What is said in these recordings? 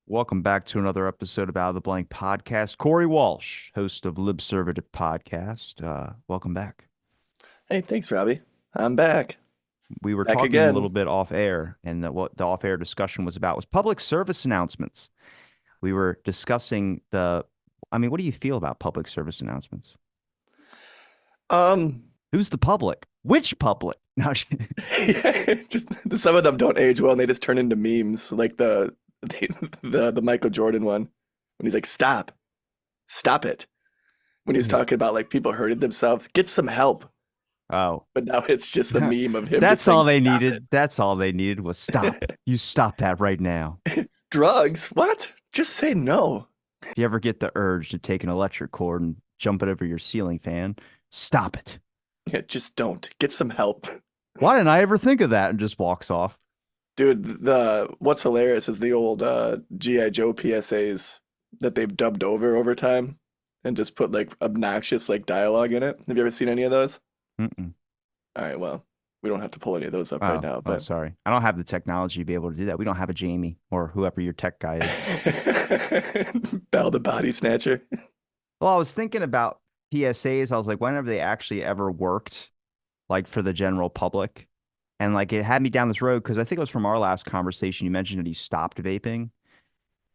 Welcome back to another episode of Out of the Blank Podcast. Corey Walsh, host of Libservative Podcast. Welcome back. Hey, thanks, Robbie. I'm back. We were Back talking a little again. bit off air, and what the off air discussion was about was public service announcements. We were discussing what do you feel about public service announcements? Um, Who's the public? Which public? No, just some of them don't age well, and they just turn into memes, like the Michael Jordan one when he's like, "Stop, stop it." When he was talking about like people hurting themselves, get some help. oh, But now it's just the meme of him just that's saying, all they "Stop it." needed. That's all they needed was stop. You stop that right now. Drugs? What? Just say no. If you ever get the urge to take an electric cord and jump it over your ceiling fan, stop it. Yeah, just don't. Get some help. Why didn't I ever think of that? And just walks off. Dude, the what's hilarious is the old G.I. Joe PSAs that they've dubbed over time and just put like obnoxious like dialogue in it. Have you ever seen any of those? Mm-mm. All right, well, we don't have to pull any of those up right now, Oh, but sorry. I don't have the technology to be able to do that. We don't have a Jamie or whoever your tech guy is. Bell the Body Snatcher. Well, I was thinking about PSAs. I was like, whenever they actually ever worked, like for the general public. And like it had me down this road because I think it was from our last conversation. You mentioned that he stopped vaping.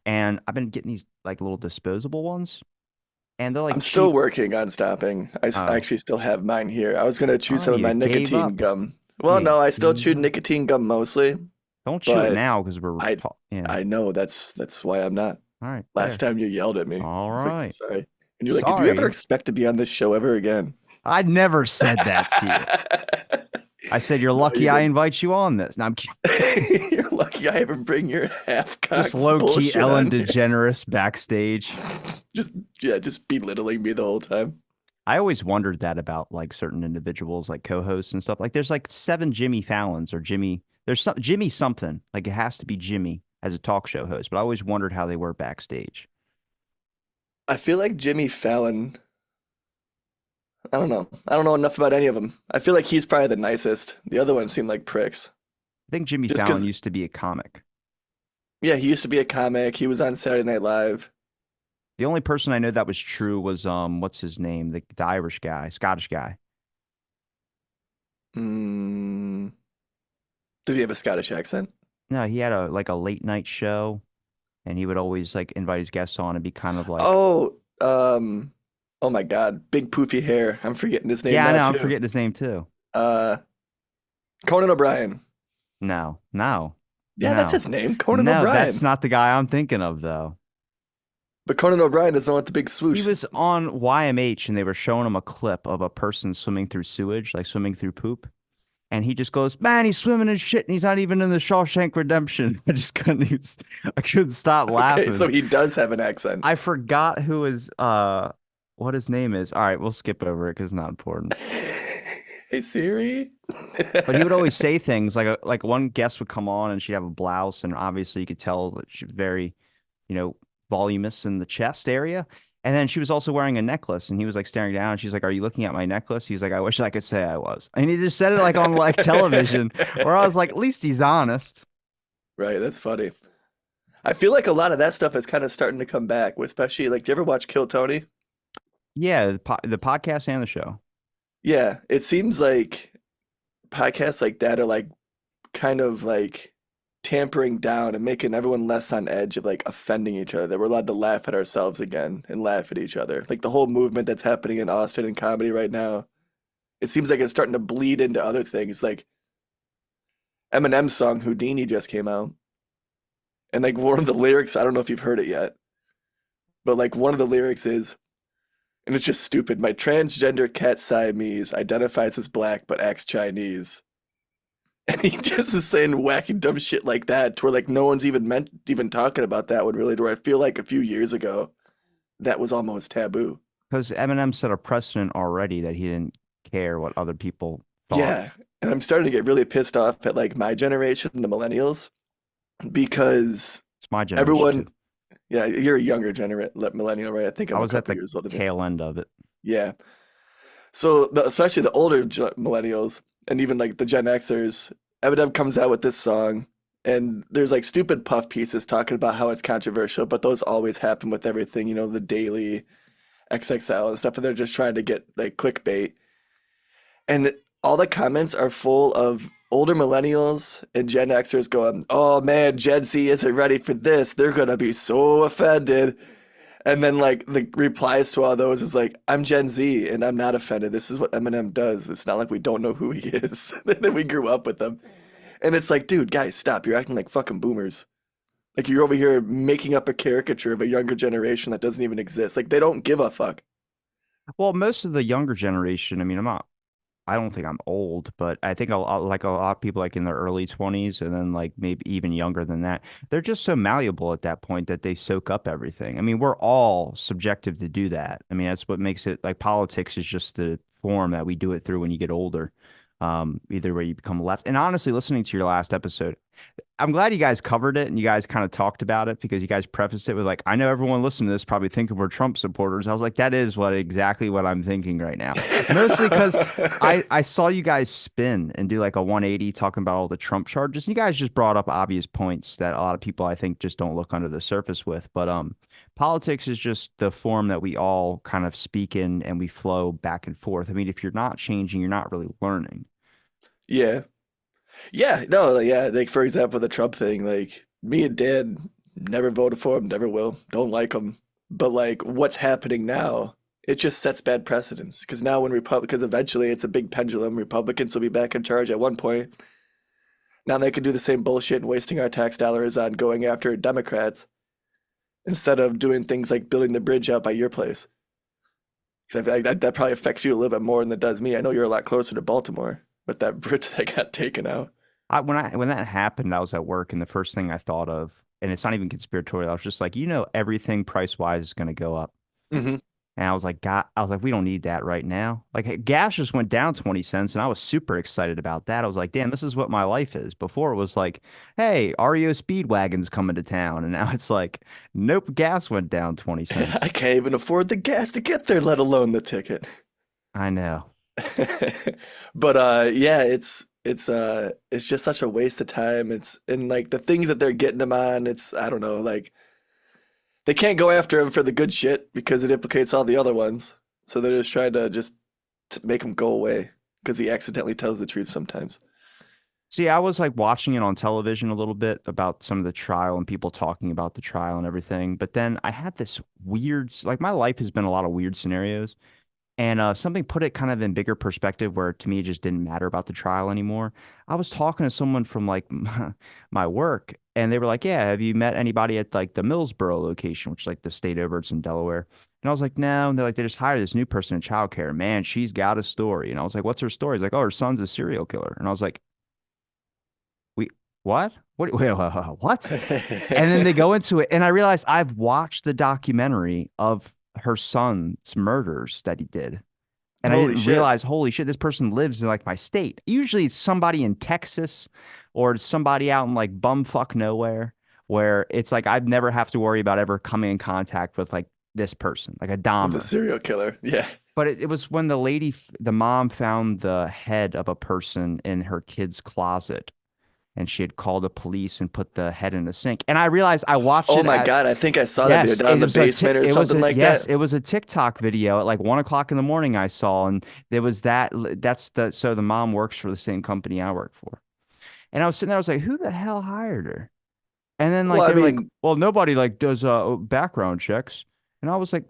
And I've been getting these like little disposable ones. And they're like I'm still cheap. working on stopping. I Oh, actually still have mine here. I was gonna chew oh, some of you my gave nicotine up. gum. Well, You no, I still gave chewed up. nicotine gum mostly, Don't chew it but now because we're I talking. Yeah. I know that's why I'm not. All right. Last Fair. time you yelled at me. I All was like, right. sorry. And you're like, if you ever Sorry. expect to be on this show ever again. I never said that to you. I said you're No, lucky you I didn't. invite you on this. Now I'm kidding. You're lucky I ever bring your Just half-cocked low key bullshit Ellen on here. DeGeneres backstage. Just yeah, just belittling me the whole time. I always wondered that about like certain individuals, like co-hosts and stuff. Like there's like seven Jimmy Fallons or Jimmy. There's some Jimmy something. Like it has to be Jimmy as a talk show host. But I always wondered how they were backstage. I feel like Jimmy Fallon, I don't know. I don't know enough about any of them. I feel like he's probably the nicest. The other ones seem like pricks. I think Jimmy Just Fallon 'cause, used to be a comic. yeah, he used to be a comic. He was on Saturday Night Live. The only person I know that was true was what's his name? The Irish guy, Scottish guy. Mm, did he have a Scottish accent? No, he had a late night show and he would always like invite his guests on and be kind of like, Oh, oh my God, big poofy hair. I'm forgetting his name yeah, I now know, I'm too. forgetting his name too. Uh, Conan O'Brien. No, no, Yeah, that's no, his name, Conan no, that's O'Brien. not the guy I'm thinking of though. But Conan O'Brien is the one with the big He swoosh. was on YMH and they were showing him a clip of a person swimming through sewage, like swimming through poop. And he just goes, man, he's swimming in shit and he's not even in the Shawshank Redemption. I couldn't stop Okay, so laughing. he does have an accent. I forgot what his name is. All right, we'll skip over it because it's not important. Hey Siri. But he would always say things like one guest would come on and she'd have a blouse and obviously you could tell that she was very, you know, voluminous in the chest area. And then she was also wearing a necklace and he was like staring down. She's like, "Are you looking at my necklace?" He's like, "I wish I could say I was." And he just said it like on like television where I was like, at least he's honest. Right, that's funny. I feel like a lot of that stuff is kind of starting to come back, especially like, do you ever watch Kill Tony? Yeah, the podcast and the show. Yeah, it seems like podcasts like that are like kind of like tampering down and making everyone less on edge of like offending each other. That we're allowed to laugh at ourselves again and laugh at each other. Like the whole movement that's happening in Austin and comedy right now, it seems like it's starting to bleed into other things. Like Eminem's song Houdini just came out. And like one of the lyrics, I don't know if you've heard it yet, but like one of the lyrics is, and it's just stupid. My transgender cat Siamese identifies as black but acts Chinese. And he just is saying wacky dumb shit like that to where like no one's even talking about that one really, to where I feel like a few years ago that was almost taboo. Because Eminem set a precedent already that he didn't care what other people thought. Yeah. And I'm starting to get really pissed off at like my generation, the millennials, because It's my generation too. everyone, yeah, you're a younger millennial, right? I think I I'm a was at couple the years older than you. tail end of it. Yeah. So especially the older millennials and even like the Gen Xers, Eminem comes out with this song And there's like stupid puff pieces talking about how it's controversial, but those always happen with everything, the daily XXL and stuff, and they're just trying to get like clickbait. And all the comments are full of older millennials and Gen Xers going, "Oh man, Gen Z isn't ready for this. They're gonna be so offended." And then like the replies to all those is like, "I'm Gen Z and I'm not offended. This is what Eminem does. It's not like we don't know who he is. That we grew up with him." And it's like, dude, guys, stop. You're acting like fucking boomers. Like you're over here making up a caricature of a younger generation that doesn't even exist. Like they don't give a fuck. Well, most of the younger generation, I mean, I don't think I'm old, but I think like a lot of people like in their early 20s and then like maybe even younger than that, they're just so malleable at that point that they soak up everything. I mean, we're all subjective to do that. I mean, that's what makes it like politics is just the form that we do it through when you get older. Either way you become left. And honestly, listening to your last episode, I'm glad you guys covered it and you guys kind of talked about it because you guys prefaced it with like, I know everyone listening to this probably thinking we're Trump supporters. I was like, that is exactly what I'm thinking right now. Mostly because I saw you guys spin and do like a 180 talking about all the Trump charges. And you guys just brought up obvious points that a lot of people I think just don't look under the surface with. But politics is just the form that we all kind of speak in and we flow back and forth. I mean, if you're not changing, you're not really learning. Yeah. Yeah, no, like, yeah, like for example, the Trump thing, like me and Dad never voted for him, never will, don't like him. But like what's happening now, it just sets bad precedents. Because now when Republicans, eventually it's a big pendulum, Republicans will be back in charge at one point. Now they can do the same bullshit and wasting our tax dollars on going after Democrats instead of doing things like building the bridge out by your place. Because I feel like that probably affects you a little bit more than it does me. I know you're a lot closer to Baltimore with that bridge that got taken out. When that happened, I was at work, and the first thing I thought of, and it's not even conspiratorial, I was just like, everything price wise is going to go up. Hmm. And I was like, God, I was like, we don't need that right now. Like gas just went down 20 cents, and I was super excited about that. I was like, damn, this is what my life is. Before it was like, hey, REO Speedwagon's coming to town, and now it's like, nope, gas went down 20 I cents. can't even afford the gas to get there, let alone the ticket. I know. But yeah, it's just such a waste of time. It's and like the things that they're getting him on, it's I don't know, like they can't go after him for the good shit because it implicates all the other ones. So they're just trying to just make him go away because he accidentally tells the truth sometimes. See, I was like watching it on television a little bit about some of the trial and people talking about the trial and everything. But then I had this weird, like my life has been a lot of weird scenarios. And something put it kind of in bigger perspective where to me it just didn't matter about the trial anymore. I was talking to someone from like my work, and they were like, "Yeah, have you met anybody at like the Millsboro location, which is like the state over it's in Delaware?" And I was like, "No." And they're like, "They just hired this new person in childcare. Man, she's got a story." And I was like, "What's her story?" He's like, "Oh, her son's a serial killer." And I was like, "We what? What?" And then they go into it, and I realized I've watched the documentary of her son's murders that he did. And I Holy didn't shit. realize, holy shit, this person lives in like my state. Usually it's somebody in Texas or it's somebody out in like bumfuck nowhere where it's like I'd never have to worry about ever coming in contact with like this person, like a With a Dahmer. serial killer. Yeah. But it was when the mom found the head of a person in her kid's closet and she had called the police and put the head in the sink. And I realized I watched Oh it my at God, I think I saw that video Yes, down in the basement or something like that. it was a TikTok video at like 1 o'clock in the morning I saw, and there was that's the so the mom works for the same company I work for, and I was sitting there, I was like, who the hell hired her? And then like Well, I they were like, mean, well, nobody like does background checks, and I was like,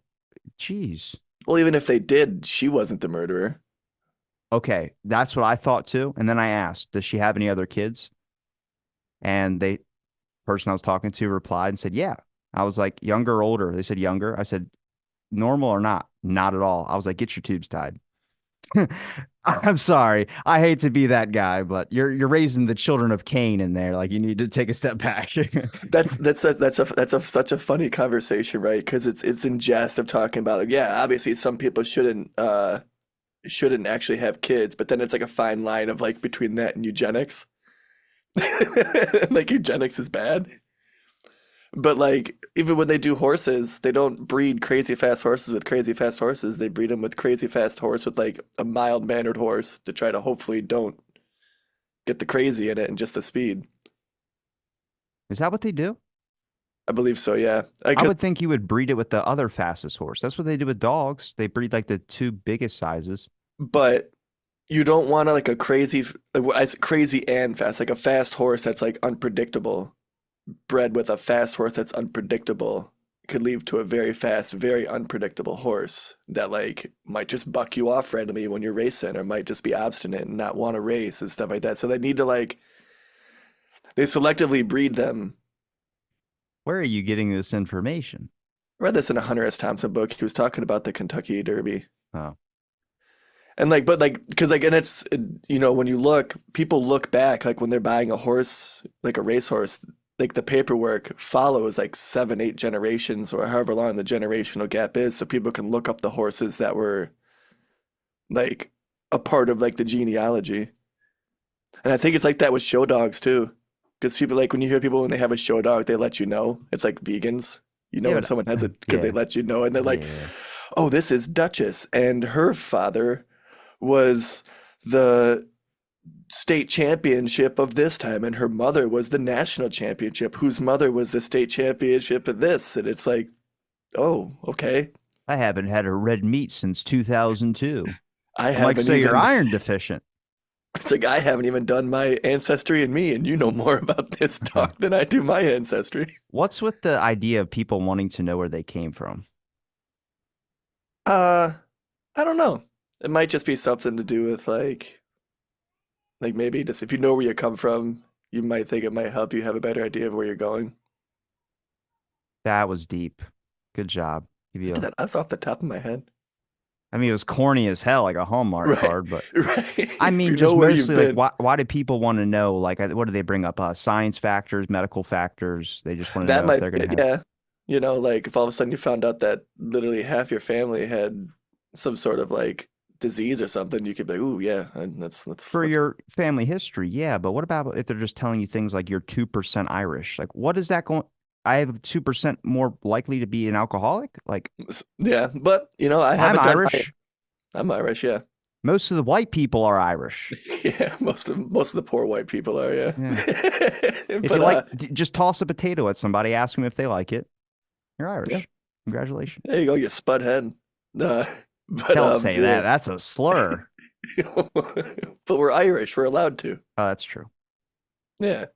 geez, well, even if they did, she wasn't the murderer. okay, that's what I thought too. And then I asked, does she have any other kids? And they person I was talking to replied and said, yeah. I was like, younger or older? They said younger. I said, normal or not? Not at all. I was like, get your tubes tied. I'm sorry. I hate to be that guy, but you're raising the children of Cain in there. Like you need to take a step back. That's such a funny conversation, right? Because it's in jest of talking about like, yeah, obviously some people shouldn't actually have kids, but then it's like a fine line of like between that and eugenics. Like eugenics is bad. But like even when they do horses, they don't breed crazy fast horses with crazy fast horses. They breed them with crazy fast horse with like a mild mannered horse to try to hopefully don't get the crazy in it and just the speed. Is that what they do? I believe so, yeah. I would think you would breed it with the other fastest horse. That's what they do with dogs. They breed like the two biggest sizes. But you don't want to like a crazy, crazy and fast, like a fast horse that's like unpredictable. Bred with a fast horse that's unpredictable could lead to a very fast, very unpredictable horse that like might just buck you off randomly when you're racing, or might just be obstinate and not want to race and stuff like that. So they need to like they selectively breed them. Where are you getting this information? I read this in a Hunter S. Thompson book. He was talking about the Kentucky Derby. Oh, And like, but like, because like, and it's, when you look, people look back, like when they're buying a horse, like a racehorse, like the paperwork follows like 7, 8 generations or however long the generational gap is. So people can look up the horses that were like a part of like the genealogy. And I think it's like that with show dogs too. Because people like when you hear people when they have a show dog, they let you know. It's like vegans. You know yeah, when but someone has it because they yeah, let you know, and they're like, yeah. "Oh, this is Duchess, and her father was the state championship of this time, and her mother was the national championship, whose mother was the state championship of this." And it's like, "Oh, okay. I haven't had a red meat since 2002. I I'm like, haven't so you're even." iron deficient. It's like I haven't even done my ancestry and me, and you know more about this dog than I do my ancestry. What's with the idea of people wanting to know where they came from? Uh, I don't know. It might just be something to do with like maybe just if you know where you come from, you might think it might help you have a better idea of where you're going. That was deep. Good job. Give I you did a, that. That's off the top of my head. I mean, it was corny as hell, like a Hallmark Right, card, but right. I If mean, you know just where you've mostly like been, why do people want to know? Like, what do they bring up? Science factors, medical factors. They just want to that know if might they're be gonna it. have. Yeah. Like if all of a sudden you found out that literally half your family had some sort of like disease or something, you could be like, "Ooh, yeah, and For let's." your family history, yeah, but what about if they're just telling you things like you're 2% Irish? Like, what is that going? I have 2% more likely to be an alcoholic. Like, Yeah, but I I'm haven't done my. Irish. I'm Irish, yeah. Most of the white people are Irish. Yeah, most of the poor white people are, yeah. Yeah. If you But like, just toss a potato at somebody, ask them if they like it. You're yeah, Irish. Congratulations. there you go, you spud head. Uh, but Don't say that. That's a slur. but we're Irish, we're allowed to. Oh, that's true. Yeah.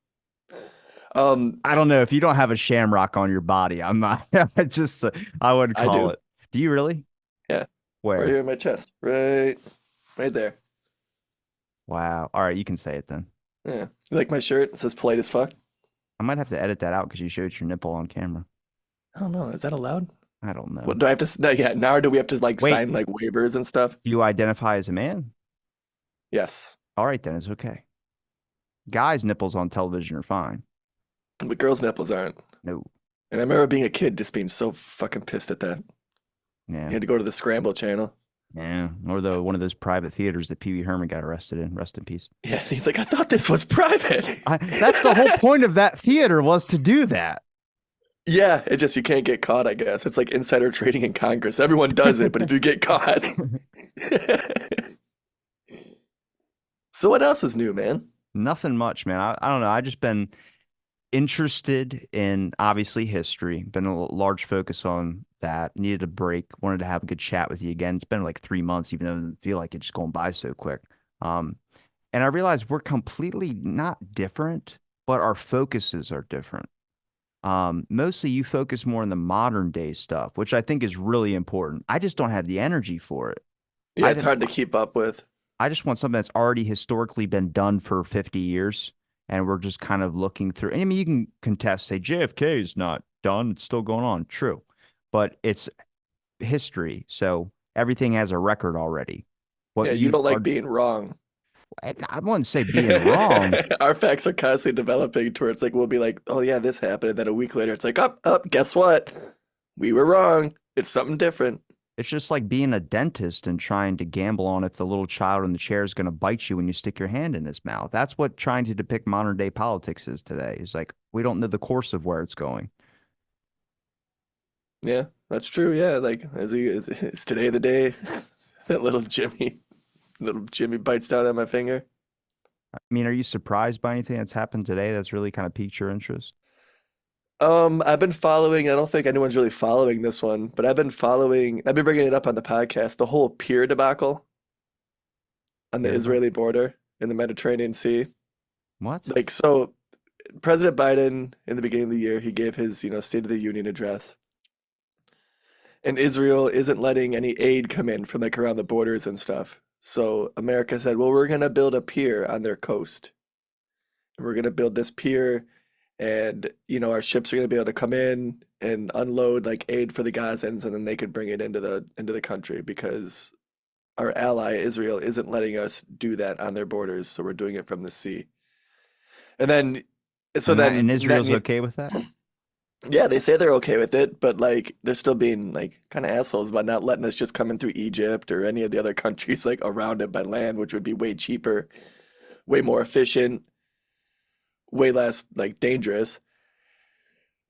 Um, I don't know if you don't have a shamrock on your body. I'm not. I just, I would I call do. it. Do you really? Yeah, right Where? here in my chest, right there. Wow. All right, you can say it then. Yeah. You like my shirt? It says polite as fuck. I might have to edit that out because you showed your nipple on camera. I don't know. Is that allowed? I don't What know. do I have to? No, yeah. Now do we have to like Wait, sign like waivers and stuff? do you identify as a man? Yes. All right, then it's okay. Guys' nipples on television are fine. But girls' nipples aren't. No. And I remember being a kid just being so fucking pissed at that. You Yeah. had to go to the Scramble channel. Yeah. Or the one of those private theaters that Pee Wee Herman got arrested in. Rest in peace. Yeah, and he's like, I thought this was private. That's the whole point of that theater was to do that. Yeah, it's just you can't get caught, I guess. It's like insider trading in Congress. Everyone does it, but if you get caught. So what else is new, man? Nothing much, man. I don't know. I just been interested in obviously history. Been a large focus on that. Needed a break. Wanted to have a good chat with you again. It's been like 3 months, even though it doesn't feel like it's just going by so quick. Um, and I realized we're completely not different, but our focuses are different. Mostly you focus more on the modern day stuff, which I think is really important. I just don't have the energy for it. Yeah, I it's hard to keep up with. I just want something that's already historically been done for 50 years, and we're just kind of looking through. And I mean, you can contest, say JFK is not done; it's still going on. True, but it's history, so everything has a record already. What Yeah, you you don't like are, being wrong. I wouldn't say being wrong. Our facts are constantly developing towards like we'll be like, oh yeah, this happened, and then a week later it's like, up, guess what? We were wrong. It's something different. It's just like being a dentist and trying to gamble on if the little child in the chair is going to bite you when you stick your hand in his mouth. That's what trying to depict modern day politics is today. It's like we don't know the course of where it's going. Yeah, that's true. Yeah, like is today the day that little Jimmy bites down on my finger? I mean, are you surprised by anything that's happened today that's really kind of piqued your interest? I've been following, I don't think anyone's really following this one, but I've been bringing it up on the podcast, the whole pier debacle on the Hear about Israeli border in the Mediterranean Sea. what? Like, so President Biden, in the beginning of the year, he gave his, State of the Union address. And Israel isn't letting any aid come in from like around the borders and stuff. So America said, well, we're gonna build a pier on their coast. And we're gonna build this pier and our ships are gonna be able to come in and unload like aid for the Gazans and then they could bring it into the country because our ally Israel isn't letting us do that on their borders, so we're doing it from the sea. And then so And then Israel's Netanyahu, okay with that? yeah, they say they're okay with it, but like they're still being like kind of assholes by not letting us just come in through Egypt or any of the other countries like around it by land, which would be way cheaper, way more efficient, way less like dangerous.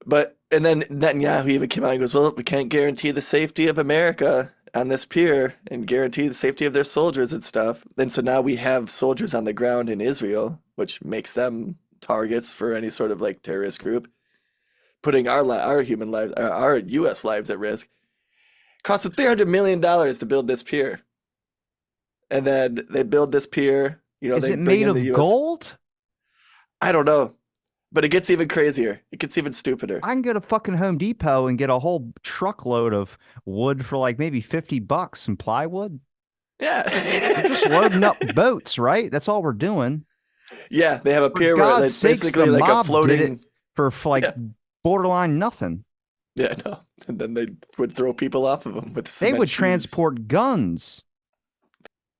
But and then Netanyahu even came out and goes, "Well, we can't guarantee the safety of America on this pier and guarantee the safety of their soldiers and stuff." And so now we have soldiers on the ground in Israel, which makes them targets for any sort of like terrorist group, putting our human lives, our U.S. lives at risk. Cost them $300 million to build this pier, and then they build this pier. Is They it bring made in the of U.S. gold? I don't know, but it gets even crazier. It gets even stupider. I can go to fucking Home Depot and get a whole truckload of wood for like maybe 50 bucks, some plywood. We're just Yeah. loading up boats, right? That's all we're doing. Yeah, they have a For pier where God's it's sakes, the basically like a mob did it floating. for like Yeah, borderline nothing. yeah, no. And then they would throw people off of them with They cement would shoes. transport guns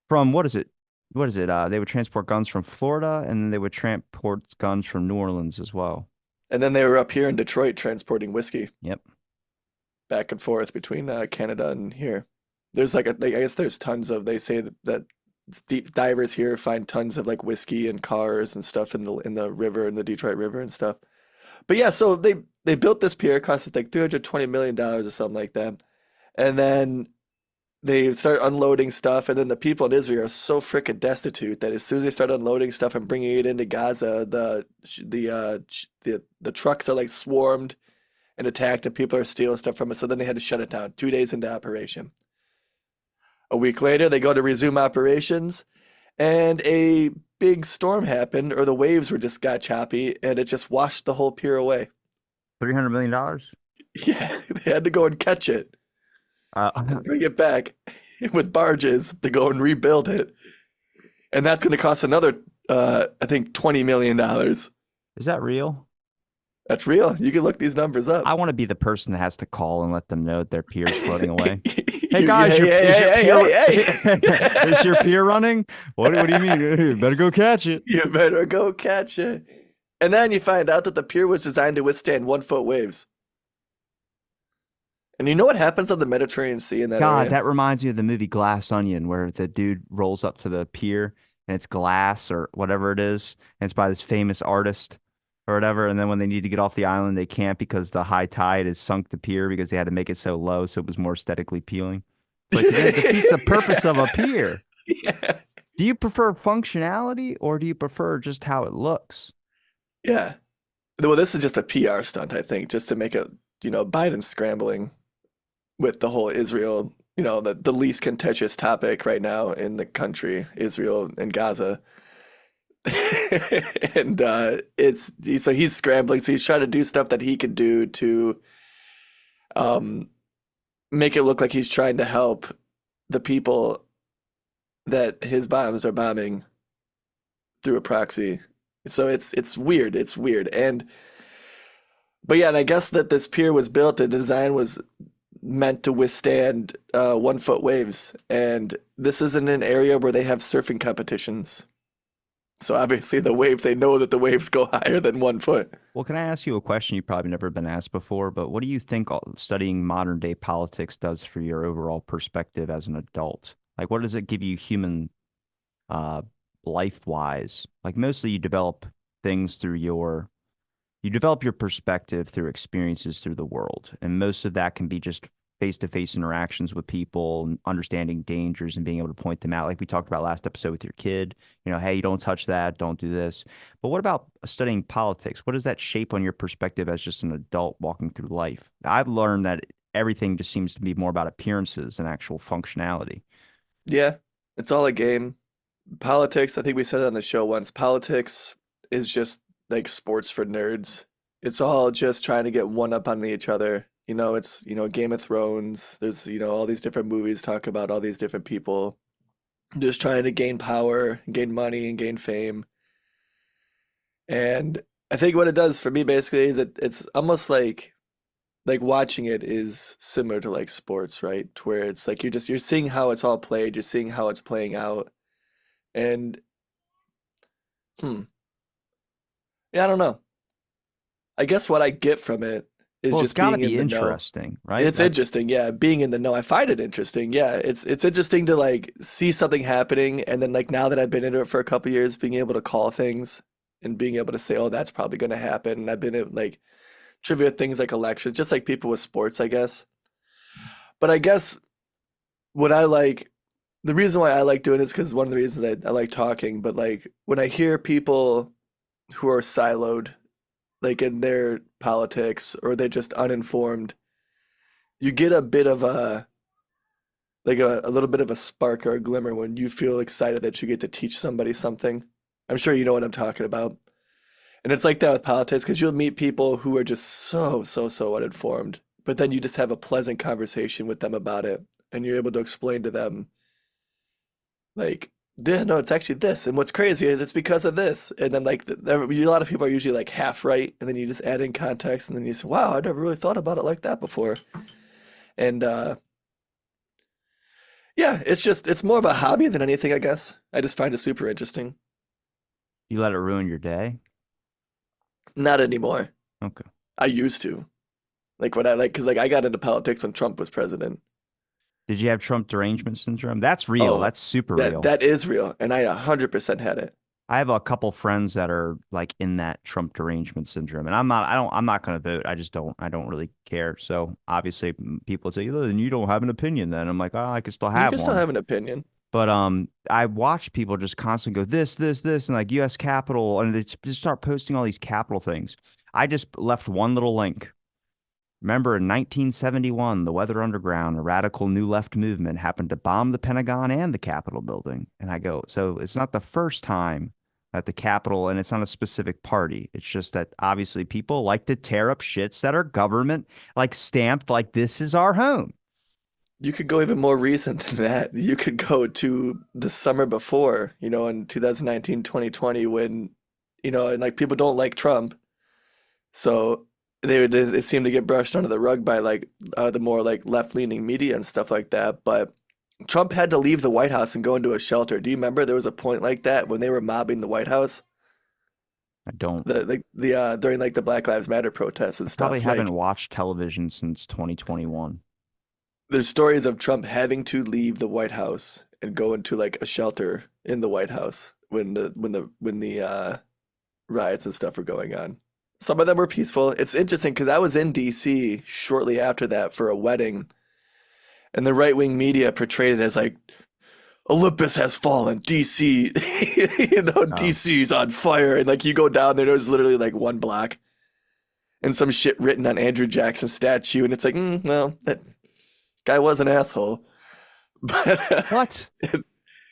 from what is it? What is it? They would transport guns from Florida and then they would transport guns from New Orleans as well. And then they were up here in Detroit transporting whiskey Yep. back and forth between Canada and here. There's like I guess there's tons of they say that deep divers here find tons of like whiskey and cars and stuff in the river in the Detroit River and stuff. But yeah, so they built this pier, it cost like $320 million or something like that. And then they start unloading stuff, and then the people in Israel are so freaking destitute that as soon as they start unloading stuff and bringing it into Gaza, the trucks are like swarmed and attacked, and people are stealing stuff from it. So then they had to shut it down 2 days into operation. A week later, they go to resume operations, and a big storm happened, or the waves were just got choppy, and it just washed the whole pier away. $300 million. Yeah, they had to go and catch it Uh, and bring it back with barges to go and rebuild it. And that's going to cost another, I think, $20 million. is that real? That's real. You can look these numbers up. I want to be the person that has to call and let them know their peer's floating away. Hey You, guys, hey, is your hey, pier hey, hey, is your hey. pier running? What do you mean? You better go catch it. You better go catch it. And then you find out that the pier was designed to withstand 1 foot waves. And you know what happens on the Mediterranean Sea in that God, area? that reminds me of the movie Glass Onion, where the dude rolls up to the pier and it's glass or whatever it is, and it's by this famous artist or whatever. And then when they need to get off the island, they can't because the high tide has sunk the pier because they had to make it so low so it was more aesthetically appealing. It's like that defeats the purpose of a pier. Yeah. Do you prefer functionality or do you prefer just how it looks? Yeah. Well, this is just a PR stunt, I think, just to make it, Biden scrambling with the whole Israel, the least contentious topic right now in the country, Israel and Gaza. And so he's scrambling, so he's trying to do stuff that he could do to um, make it look like he's trying to help the people that his bombs are bombing through a proxy. So it's weird. It's weird. But yeah, and I guess that this pier was built, the design was meant to withstand 1 foot waves. And this isn't an area where they have surfing competitions. So obviously they know that the waves go higher than 1 foot. Well, can I ask you a question you've probably never been asked before, but what do you think studying modern day politics does for your overall perspective as an adult? Like, what does it give you human uh life wise? Like mostly things through you develop your perspective through experiences through the world. And most of that can be just face-to-face interactions with people and understanding dangers and being able to point them out. Like we talked about last episode with your kid, hey, you don't touch that, don't do this. But what about studying politics? What does that shape on your perspective as just an adult walking through life? I've learned that everything just seems to be more about appearances than actual functionality. Yeah, it's all a game. Politics, I think we said it on the show once, politics is just like sports for nerds. It's all just trying to get one up on each other. It's, Game of Thrones. There's, all these different movies talk about all these different people just trying to gain power, gain money, and gain fame. And I think what it does for me basically is it's almost like watching it is similar to like sports, right? To where it's like you're seeing how it's all played, you're seeing how it's playing out. And hmm, yeah, I don't know. I guess what I get from it is Well, it's just got to being in be the know. interesting, right? It's interesting, yeah, being in the know. I find it interesting. Yeah, it's interesting to like see something happening and then like now that I've been into it for a couple years, being able to call things and being able to say, "Oh, that's probably going to happen." And I've been at like trivia things like elections, just like people with sports, I guess. But I guess what I like the reason why I like doing it is because one of the reasons that I like talking, but like when I hear people who are siloed, like in their politics, or they're just uninformed, you get a bit of a little bit of a spark or a glimmer when you feel excited that you get to teach somebody something. I'm sure you know what I'm talking about. And it's like that with politics because you'll meet people who are just so uninformed, but then you just have a pleasant conversation with them about it, and you're able to explain to them like, yeah, no, it's actually this. And what's crazy is it's because of this. And then like a lot of people are usually like half right, and then you just add in context, and then you say, "Wow, I never really thought about it like that before." And yeah, it's more of a hobby than anything, I guess. I just find it super interesting. You let it ruin your day? Not anymore. Okay. I used to. Like when I like, because like I got into politics when Trump was president. Did you have Trump derangement syndrome? That's real. Oh, That's super that real. that is real, and I 100% had it. I have a couple friends that are like in that Trump derangement syndrome, and I'm not going to vote. I don't really care. So obviously, people say, "Oh, then you don't have an opinion." Then I'm like, "Oh, I can still You have can still one." have an opinion. But I watch people just constantly go this, and like U.S. Capitol, and they just start posting all these Capitol things. I just left one little link. Remember in 1971, the Weather Underground, a radical new left movement, happened to bomb the Pentagon and the Capitol building. And I go, so it's not the first time that the Capitol, and it's not a specific party. It's just that obviously people like to tear up shits that are government, like stamped, like this is our home. You could go even more recent than that. You could go to the summer before, in 2019, 2020, when, and like people don't like Trump. So it seemed to get brushed under the rug by like the more like left-leaning media and stuff like that. But Trump had to leave the White House and go into a shelter. Do you remember there was a point like that when they were mobbing the White House? I don't. The during like the Black Lives Matter protests and I probably stuff. haven't Like watched television since 2021. there's stories of Trump having to leave the White House and go into like a shelter in the White House when the riots and stuff were going on. Some of them were peaceful. It's interesting because I was in DC shortly after that for a wedding, and the right-wing media portrayed it as like Olympus has fallen, DC, Oh, DC's on fire, and like you go down there, there's literally like one block and some shit written on Andrew Jackson's statue, and it's like, well, that guy was an asshole. But what?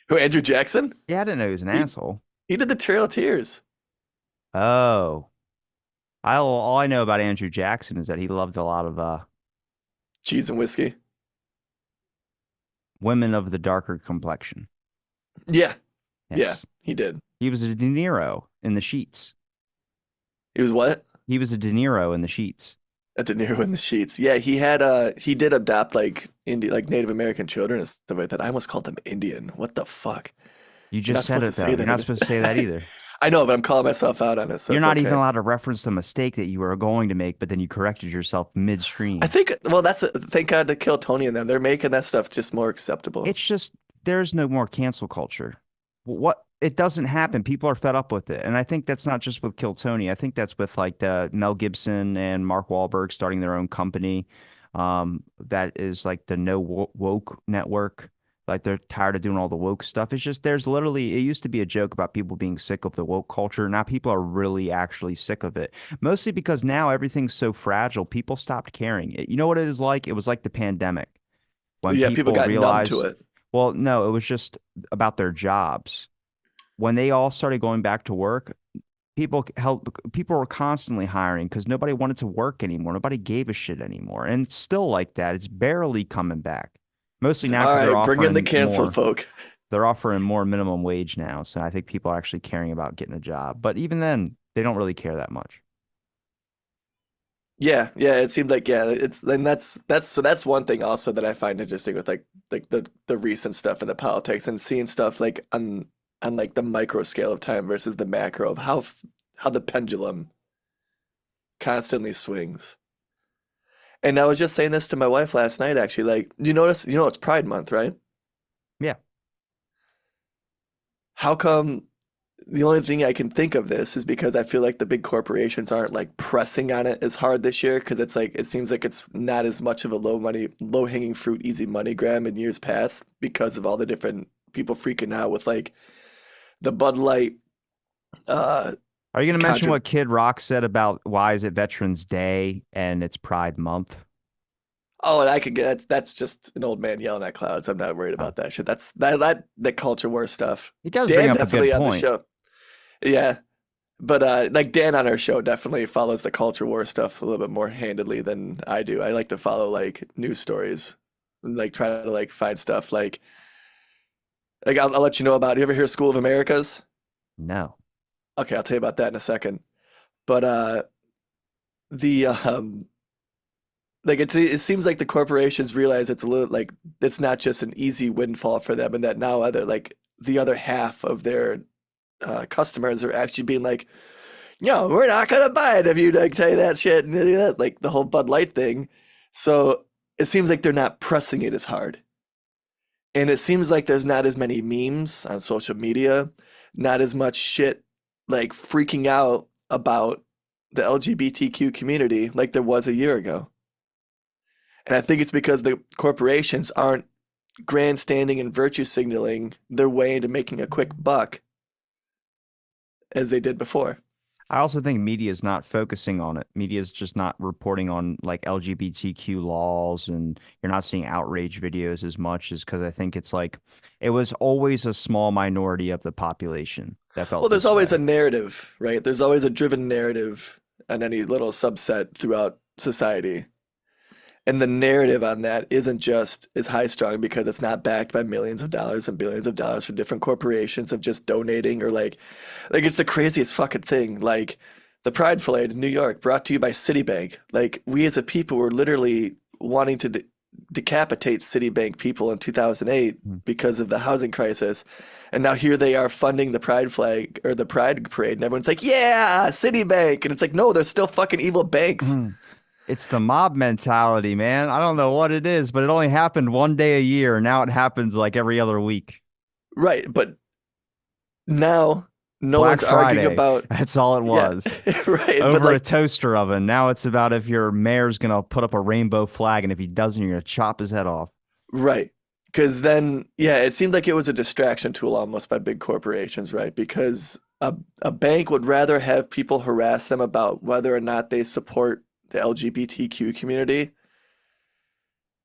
who, Andrew Jackson? Yeah, I didn't know he was an He asshole. he did the Trail of Tears. Oh, all I know about Andrew Jackson is that he loved a lot of Cheese and whiskey. women of the darker complexion. Yeah, yeah, Yes. he did. He was a De Niro in the sheets. He was what? He was a De Niro in the sheets. A De Niro in the Sheets. Yeah, he did adopt like like Native American children and stuff like that. I almost called them Indian. What the fuck? You You're not just said supposed to it though. say You're that. not supposed to say that either. I know, but I'm calling myself out on it, so You're it's not even okay. allowed to reference the mistake that you were going to make, but then you corrected yourself I midstream. think, well, thank God to kill Tony and them. They're making that stuff just more acceptable. It's just there's no more cancel culture. What it doesn't happen. People are fed up with it, and I think that's not just with Kill Tony. I think that's with like Mel Gibson and Mark Wahlberg starting their own company. that is like the no woke network. Like they're tired of doing all the woke stuff. It's just there's literally it used to be a joke about people being sick of the woke culture. Now people are really actually sick of it. Mostly because now everything's so fragile. People stopped caring. You know what it is like? It was like the pandemic when Yeah, people people got numb to realized, it. well, no, it was just about their jobs. When they all started going back to work, people were constantly hiring because nobody wanted to work anymore. Nobody gave a shit anymore. And it's still like that. It's barely coming back. Mostly now All because right, bring in the cancel folk. they're offering more minimum wage now. So I think people are actually caring about getting a job. But even then, they don't really care that much. Yeah, yeah, it seemed like yeah, it's and that's one thing also that I find interesting with like the recent stuff in the politics and seeing stuff like on like the micro scale of time versus the macro of how the pendulum constantly swings. And I was just saying this to my wife last night actually, like you know it's Pride Month, right? Yeah. How come the only thing I can think of this is because I feel like the big corporations aren't like pressing on it as hard this year because it's like it seems like it's not as much of a low hanging fruit, easy money grab in years past because of all the different people freaking out with like the Bud Light uh Are you going to mention contra what Kid Rock said about why is it Veterans Day and it's Pride Month? oh, and I could get that's just an old man yelling at clouds. I'm not worried Oh, about that shit. That's that the culture war stuff. he does bring Dan up a good definitely on the point. show. Yeah. But like Dan on our show definitely follows the culture war stuff a little bit more handedly than I do. I like to follow like news stories and like try to like find stuff like I'll let you know about. You ever hear School of Americas? No. Okay, I'll tell you about that in a second. But the like it seems like the corporations realize it's a little like it's not just an easy windfall for them, and that now other like the other half of their customers are actually being like, no, we're not gonna buy it if you like say that shit and do that, like the whole Bud Light thing. So it seems like they're not pressing it as hard. And it seems like there's not as many memes on social media, not as much shit like freaking out about the LGBTQ community like there was a year ago. And I think it's because the corporations aren't grandstanding and virtue signaling their way into making a quick buck as they did before. I also think media is not focusing on it. Media is just not reporting on like LGBTQ laws, and you're not seeing outrage videos as much as because I think it's like it was always a small minority of the population that Well, felt there's this always a way. narrative, right? There's always a driven narrative on any little subset throughout society. And the narrative on that isn't just as high strung because it's not backed by millions of dollars and billions of dollars from different corporations of just donating or like it's the craziest fucking thing. Like the Pride Parade in New York brought to you by Citibank. Like we as a people were literally wanting to decapitate Citibank people in 2008 Mhm. because of the housing crisis. And now here they are funding the Pride flag or the Pride parade and everyone's like, "Yeah, Citibank." And it's like, "No, they're still fucking evil banks." Mhm. It's the mob mentality, man. I don't know what it is, but it only happened one day a year. Now it happens like every other week. Right, but now no Black one's arguing Friday. about That's all it yeah, was. right, but Over a like toaster oven. Now it's about if your mayor's gonna put up a rainbow flag, and if he doesn't, you're gonna chop his head off. right. Because then yeah, it seemed like it was a distraction tool almost by big corporations, right? Because a bank would rather have people harass them about whether or not they support the LGBTQ community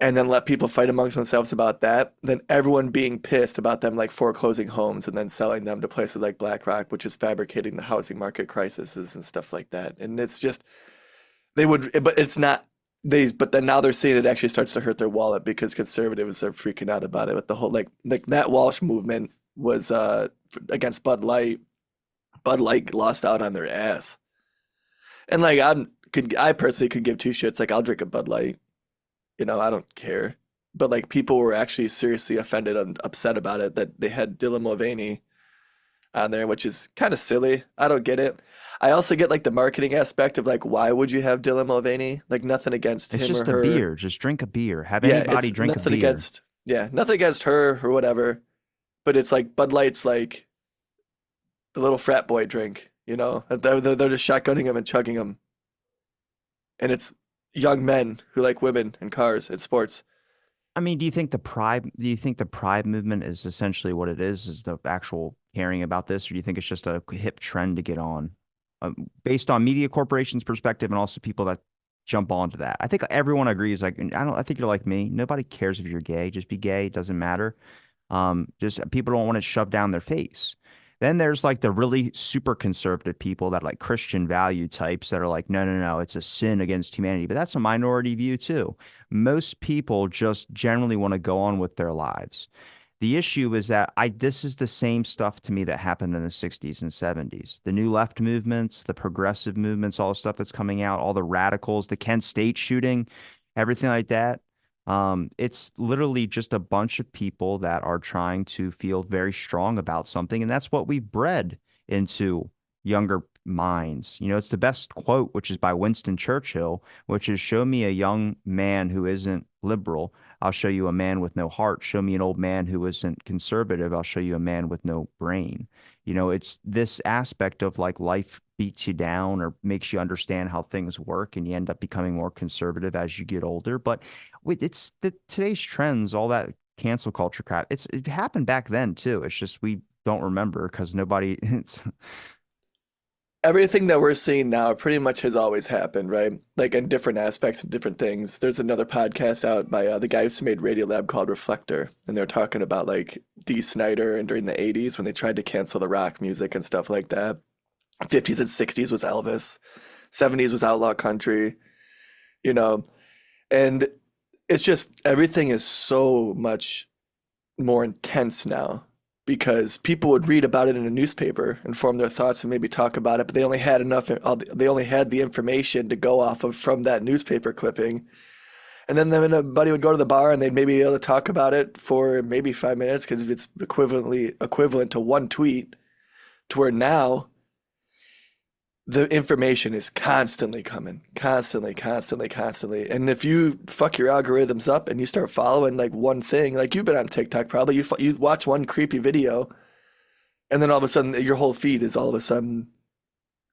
and then let people fight amongst themselves about that than everyone being pissed about them like foreclosing homes and then selling them to places like BlackRock, which is fabricating the housing market crises and stuff like that. And it's just they would, but it's not they. But then now they're seeing it actually starts to hurt their wallet because conservatives are freaking out about it. With the whole like that Walsh movement was against Bud Light. Bud Light lost out on their ass. And like I personally could give two shits. Like I'll drink a Bud Light. You know, I don't care. But like people were actually seriously offended and upset about it that they had Dylan Mulvaney on there, which is kind of silly. I don't get it. I also get like the marketing aspect of like why would you have Dylan Mulvaney? Like nothing against It's him or just a her. beer. Just drink a beer. Have Yeah, anybody it's drink a nothing beer. against nothing against her or whatever. But it's like Bud Light's like the little frat boy drink, you know? They're just shotgunning him and chugging him. And it's young men who like women and cars and sports. I mean, do you think the pride movement is essentially what it is the actual caring about this, or do you think it's just a hip trend to get on? Based on media corporations' perspective and also people that jump onto that. I think everyone agrees, like, I think you're like me. Nobody cares if you're gay. Just be gay. It doesn't matter. Just people don't want it shoved down their face. Then there's like the really super conservative people that like Christian value types that are like, no, no, no, it's a sin against humanity. But that's a minority view too. Most people just generally want to go on with their lives. The issue is that this is the same stuff to me that happened in the 60s and 70s. The new left movements, the progressive movements, all the stuff that's coming out, all the radicals, the Kent State shooting, everything like that. It's literally just a bunch of people that are trying to feel very strong about something, and that's what we've bred into younger minds. You know, it's the best quote, which is by Winston Churchill, which is show me a young man who isn't liberal. I'll show you a man with no heart. Show me an old man who isn't conservative. I'll show you a man with no brain. You know, it's this aspect of like life beats you down or makes you understand how things work, and you end up becoming more conservative as you get older. But it's the today's trends, all that cancel culture crap. It happened back then too. It's just we don't remember because nobody. It's Everything that we're seeing now pretty much has always happened, right? Like in different aspects and different things. There's another podcast out by the guys who made Radiolab called Reflector, and they're talking about like Dee Snider and during the 80s when they tried to cancel the rock music and stuff like that. 50s and 60s was Elvis, 70s was outlaw country, you know, and it's just everything is so much more intense now because people would read about it in a newspaper and form their thoughts and maybe talk about it, but they only had they only had the information to go off of from that newspaper clipping. And then a buddy would go to the bar and they'd maybe be able to talk about it for maybe 5 minutes because it's equivalent to one tweet, to where now the information is constantly coming, constantly, constantly, constantly. And if you fuck your algorithms up and you start following like one thing, like you've been on TikTok probably, you watch one creepy video, and then all of a sudden your whole feed is all of a sudden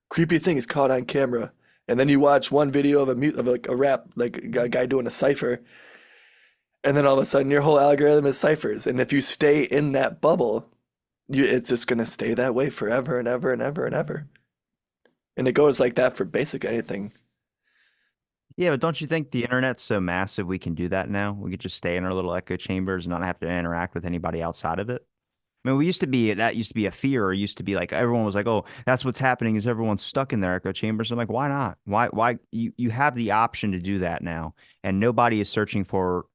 creepy thing is caught on camera. And then you watch one video of of like a rap, like a guy doing a cipher, and then all of a sudden your whole algorithm is ciphers. And if you stay in that bubble, it's just gonna stay that way forever and ever and ever and ever. And it goes like that for basic anything. yeah, but don't you think the internet's so massive we can do that now? We could just stay in our little echo chambers and not have to interact with anybody outside of it. I mean, we used to be that used to be a fear, or used to be like everyone was like, "Oh, that's what's happening is everyone's stuck in their echo chambers." I'm like, why not? Why you have the option to do that now, and nobody is searching for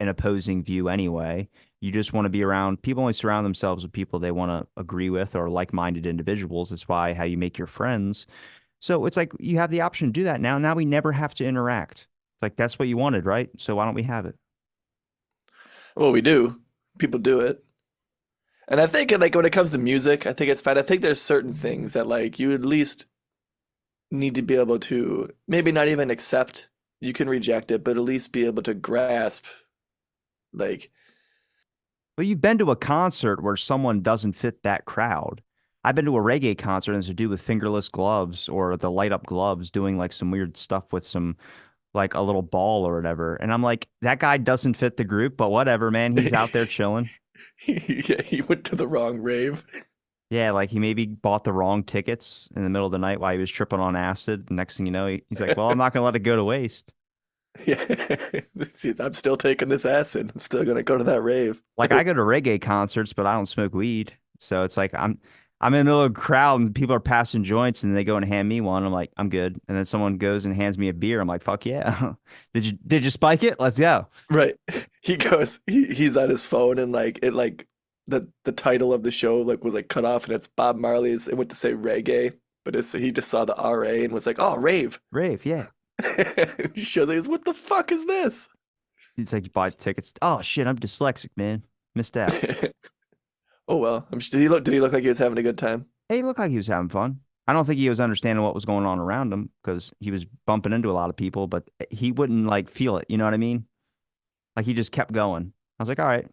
an opposing view anyway. You just want to be around people only surround themselves with people they want to agree with or like-minded individuals. That's why how you make your friends. So it's like you have the option to do that now. Now we never have to interact. Like that's what you wanted, right? So why don't we have it? Well, we do. People do it. And I think like when it comes to music, I think it's fine. I think there's certain things that like you at least need to be able to maybe not even accept. You can reject it, but at least be able to grasp like But you've been to a concert where someone doesn't fit that crowd. I've been to a reggae concert and it's to do with fingerless gloves or the light up gloves doing like some weird stuff with some like a little ball or whatever. And I'm like, that guy doesn't fit the group, but whatever, man. He's out there chilling. yeah, he went to the wrong rave. Yeah, like he maybe bought the wrong tickets in the middle of the night while he was tripping on acid. Next thing you know, he's like, well, I'm not gonna let it go to waste. Yeah. See, I'm still taking this acid. I'm still gonna go to that rave. Like I go to reggae concerts, but I don't smoke weed. So it's like I'm in the middle of a crowd and people are passing joints and they go and hand me one. I'm like, I'm good. And then someone goes and hands me a beer. I'm like, fuck yeah. Did you spike it? Let's go. Right. He's on his phone and like it like the title of the show like was like cut off and it's Bob Marley's it went to say reggae, but it's he just saw the RA and was like, "Oh, rave." Rave, yeah. He showed us what the fuck is this? It's like you buy tickets. Oh shit, I'm dyslexic, man. Missed out. Oh well. Did he look like he was having a good time? Hey, he looked like he was having fun. I don't think he was understanding what was going on around him because he was bumping into a lot of people, but he wouldn't like feel it. You know what I mean? Like he just kept going. I was like, all right.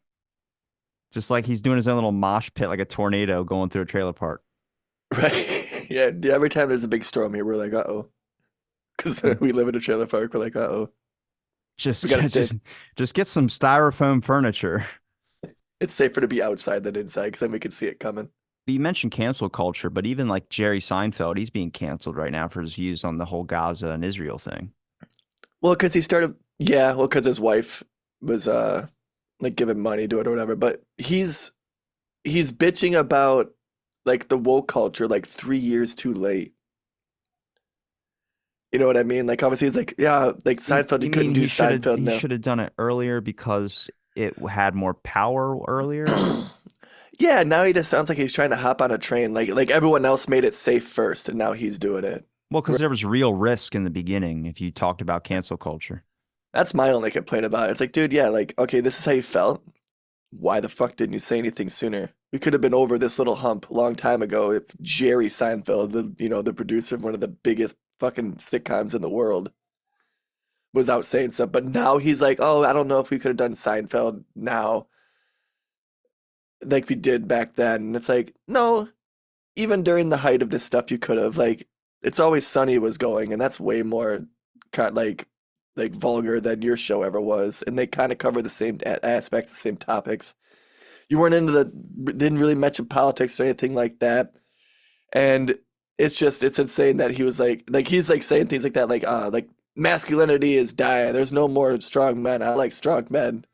Just like he's doing his own little mosh pit like a tornado going through a trailer park. Right. Yeah, every time there's a big storm here, we're like, uh-oh. because we live in a trailer park. We're like, uh-oh, we Just gotta stay. just get some styrofoam furniture. It's safer to be outside than inside because then we can see it coming. You mentioned cancel culture, but even like Jerry Seinfeld, he's being canceled right now for his views on the whole Gaza and Israel thing. Well, because he started, yeah, well, because his wife was like giving money to it or whatever. But he's bitching about like the woke culture like 3 years too late. You know what I mean? Like obviously he's like, yeah, like Seinfeld, you You couldn't mean do Seinfeld he now. should have done it earlier because it had more power earlier? Yeah, now he just sounds like he's trying to hop on a train. Like everyone else made it safe first, and now he's doing it. Well, because there was real risk in the beginning if you talked about cancel culture. That's my only complaint about it. It's like, dude, yeah, like, okay, this is how you felt. Why the fuck didn't you say anything sooner? We could have been over this little hump a long time ago if Jerry Seinfeld, the producer of one of the biggest fucking sitcoms in the world, was out saying stuff. But now he's like, oh, I don't know if we could have done Seinfeld now like we did back then. And it's like, no, even during the height of this stuff, you could have. Like, It's Always Sunny was going, and that's way more kind like vulgar than your show ever was. And they kind of cover the same aspects, the same topics. You weren't into didn't really mention politics or anything like that. And it's insane that he was like he's like saying things like that, like masculinity is dying. There's no more strong men. I like strong men.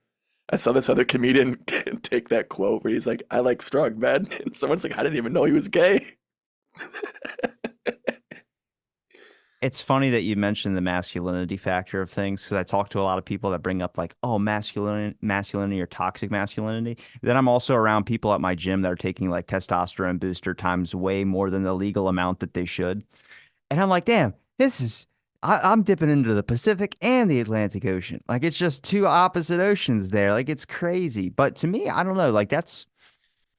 I saw this other comedian take that quote where he's like, I like strong men. And someone's like, I didn't even know he was gay. It's funny that you mentioned the masculinity factor of things because I talk to a lot of people that bring up like, oh, masculinity or toxic masculinity. Then I'm also around people at my gym that are taking like testosterone booster times way more than the legal amount that they should. And I'm like, damn, I'm dipping into the Pacific and the Atlantic Ocean. Like it's just two opposite oceans there. Like it's crazy. But to me, I don't know. Like that's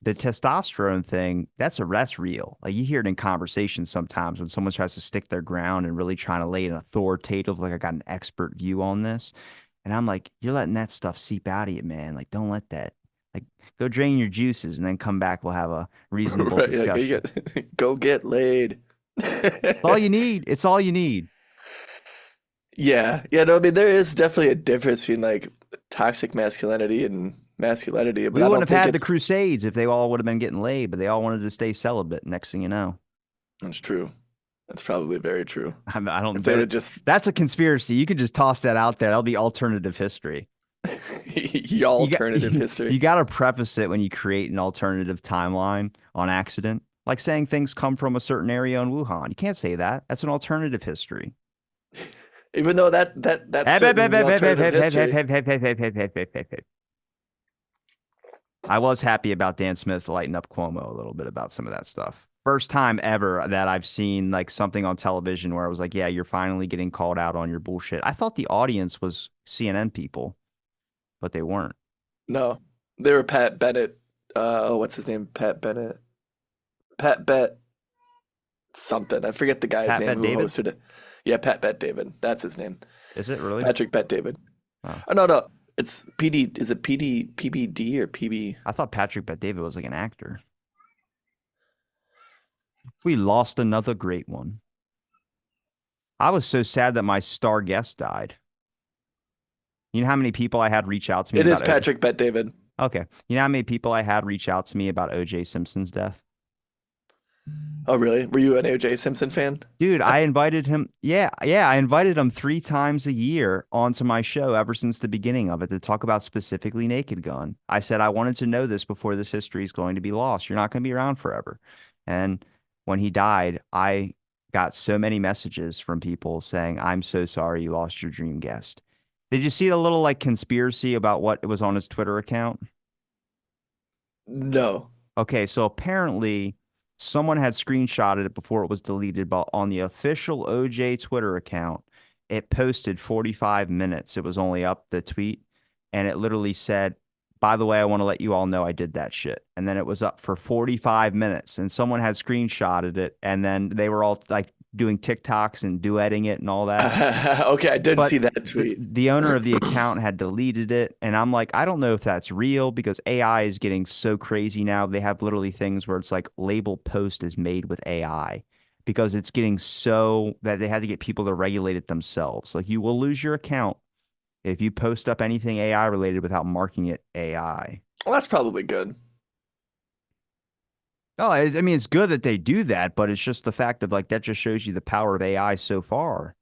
the testosterone thing. That's real. Like you hear it in conversations sometimes when someone tries to stick their ground and really trying to lay an authoritative, like I got an expert view on this. And I'm like, you're letting that stuff seep out of you, man. Like don't let that. Like go drain your juices and then come back. We'll have a reasonable Right? Like, discussion. go get laid. It's all you need. It's all you need. Yeah, yeah, no, I mean there is definitely a difference between like toxic masculinity and masculinity, but We I wouldn't don't have think had the it's Crusades if they all would have been getting laid, but they all wanted to stay celibate. Next thing you know, that's true. That's probably very true. I don't. If they There, would just that's a conspiracy. You could just toss that out there. That'll be alternative history. y'all You got alternative you history. got to preface it when you create an alternative timeline on accident, like saying things come from a certain area in Wuhan. You can't say that. That's an alternative history. Even though that's certainly alternative history. I was happy about Dan Smith lighting up Cuomo a little bit about some of that stuff. First time ever that I've seen like something on television where I was like, yeah, you're finally getting called out on your bullshit. I thought the audience was CNN people, but they weren't. No, they were Pat Bennett. Oh, what's his name? Pat Bennett. Pat Bet something. I forget the guy's Pat name Bet who David? hosted it. Yeah, Pat Bet David. That's his name. Is it really? Patrick Bet David. Oh, Oh no, no. It's PD. Is it PD, PBD or PB? I thought Patrick Bet David was like an actor. We lost another great one. I was so sad that my star guest died. You know how many people I had reach out to me It is about Patrick Bet David. Okay. You know how many people I had reach out to me about OJ Simpson's death? Oh, really? Were you an O.J. Simpson fan? Dude, I invited him. Yeah, I invited him 3 times a year onto my show ever since the beginning of it to talk about specifically Naked Gun. I said I wanted to know this before this history is going to be lost. You're not going to be around forever. And when he died, I got so many messages from people saying, I'm so sorry you lost your dream guest. Did you see the little like conspiracy about what was on his Twitter account? No. Okay, so apparently someone had screenshotted it before it was deleted, but on the official OJ Twitter account, it posted 45 minutes. It was only up the tweet, and it literally said, by the way, I want to let you all know I did that shit. And then it was up for 45 minutes, and someone had screenshotted it, and then they were all like doing TikToks and duetting it and all that. Okay, I did see But that the, tweet. the owner of the account had deleted it. And I'm like, I don't know if that's real because AI is getting so crazy now. They have literally things where it's like label post is made with AI. because it's getting so that they had to get people to regulate it themselves. Like you will lose your account if you post up anything AI related without marking it AI. Well, that's probably good. Oh, I mean, it's good that they do that, but it's just the fact of like that just shows you the power of AI so far.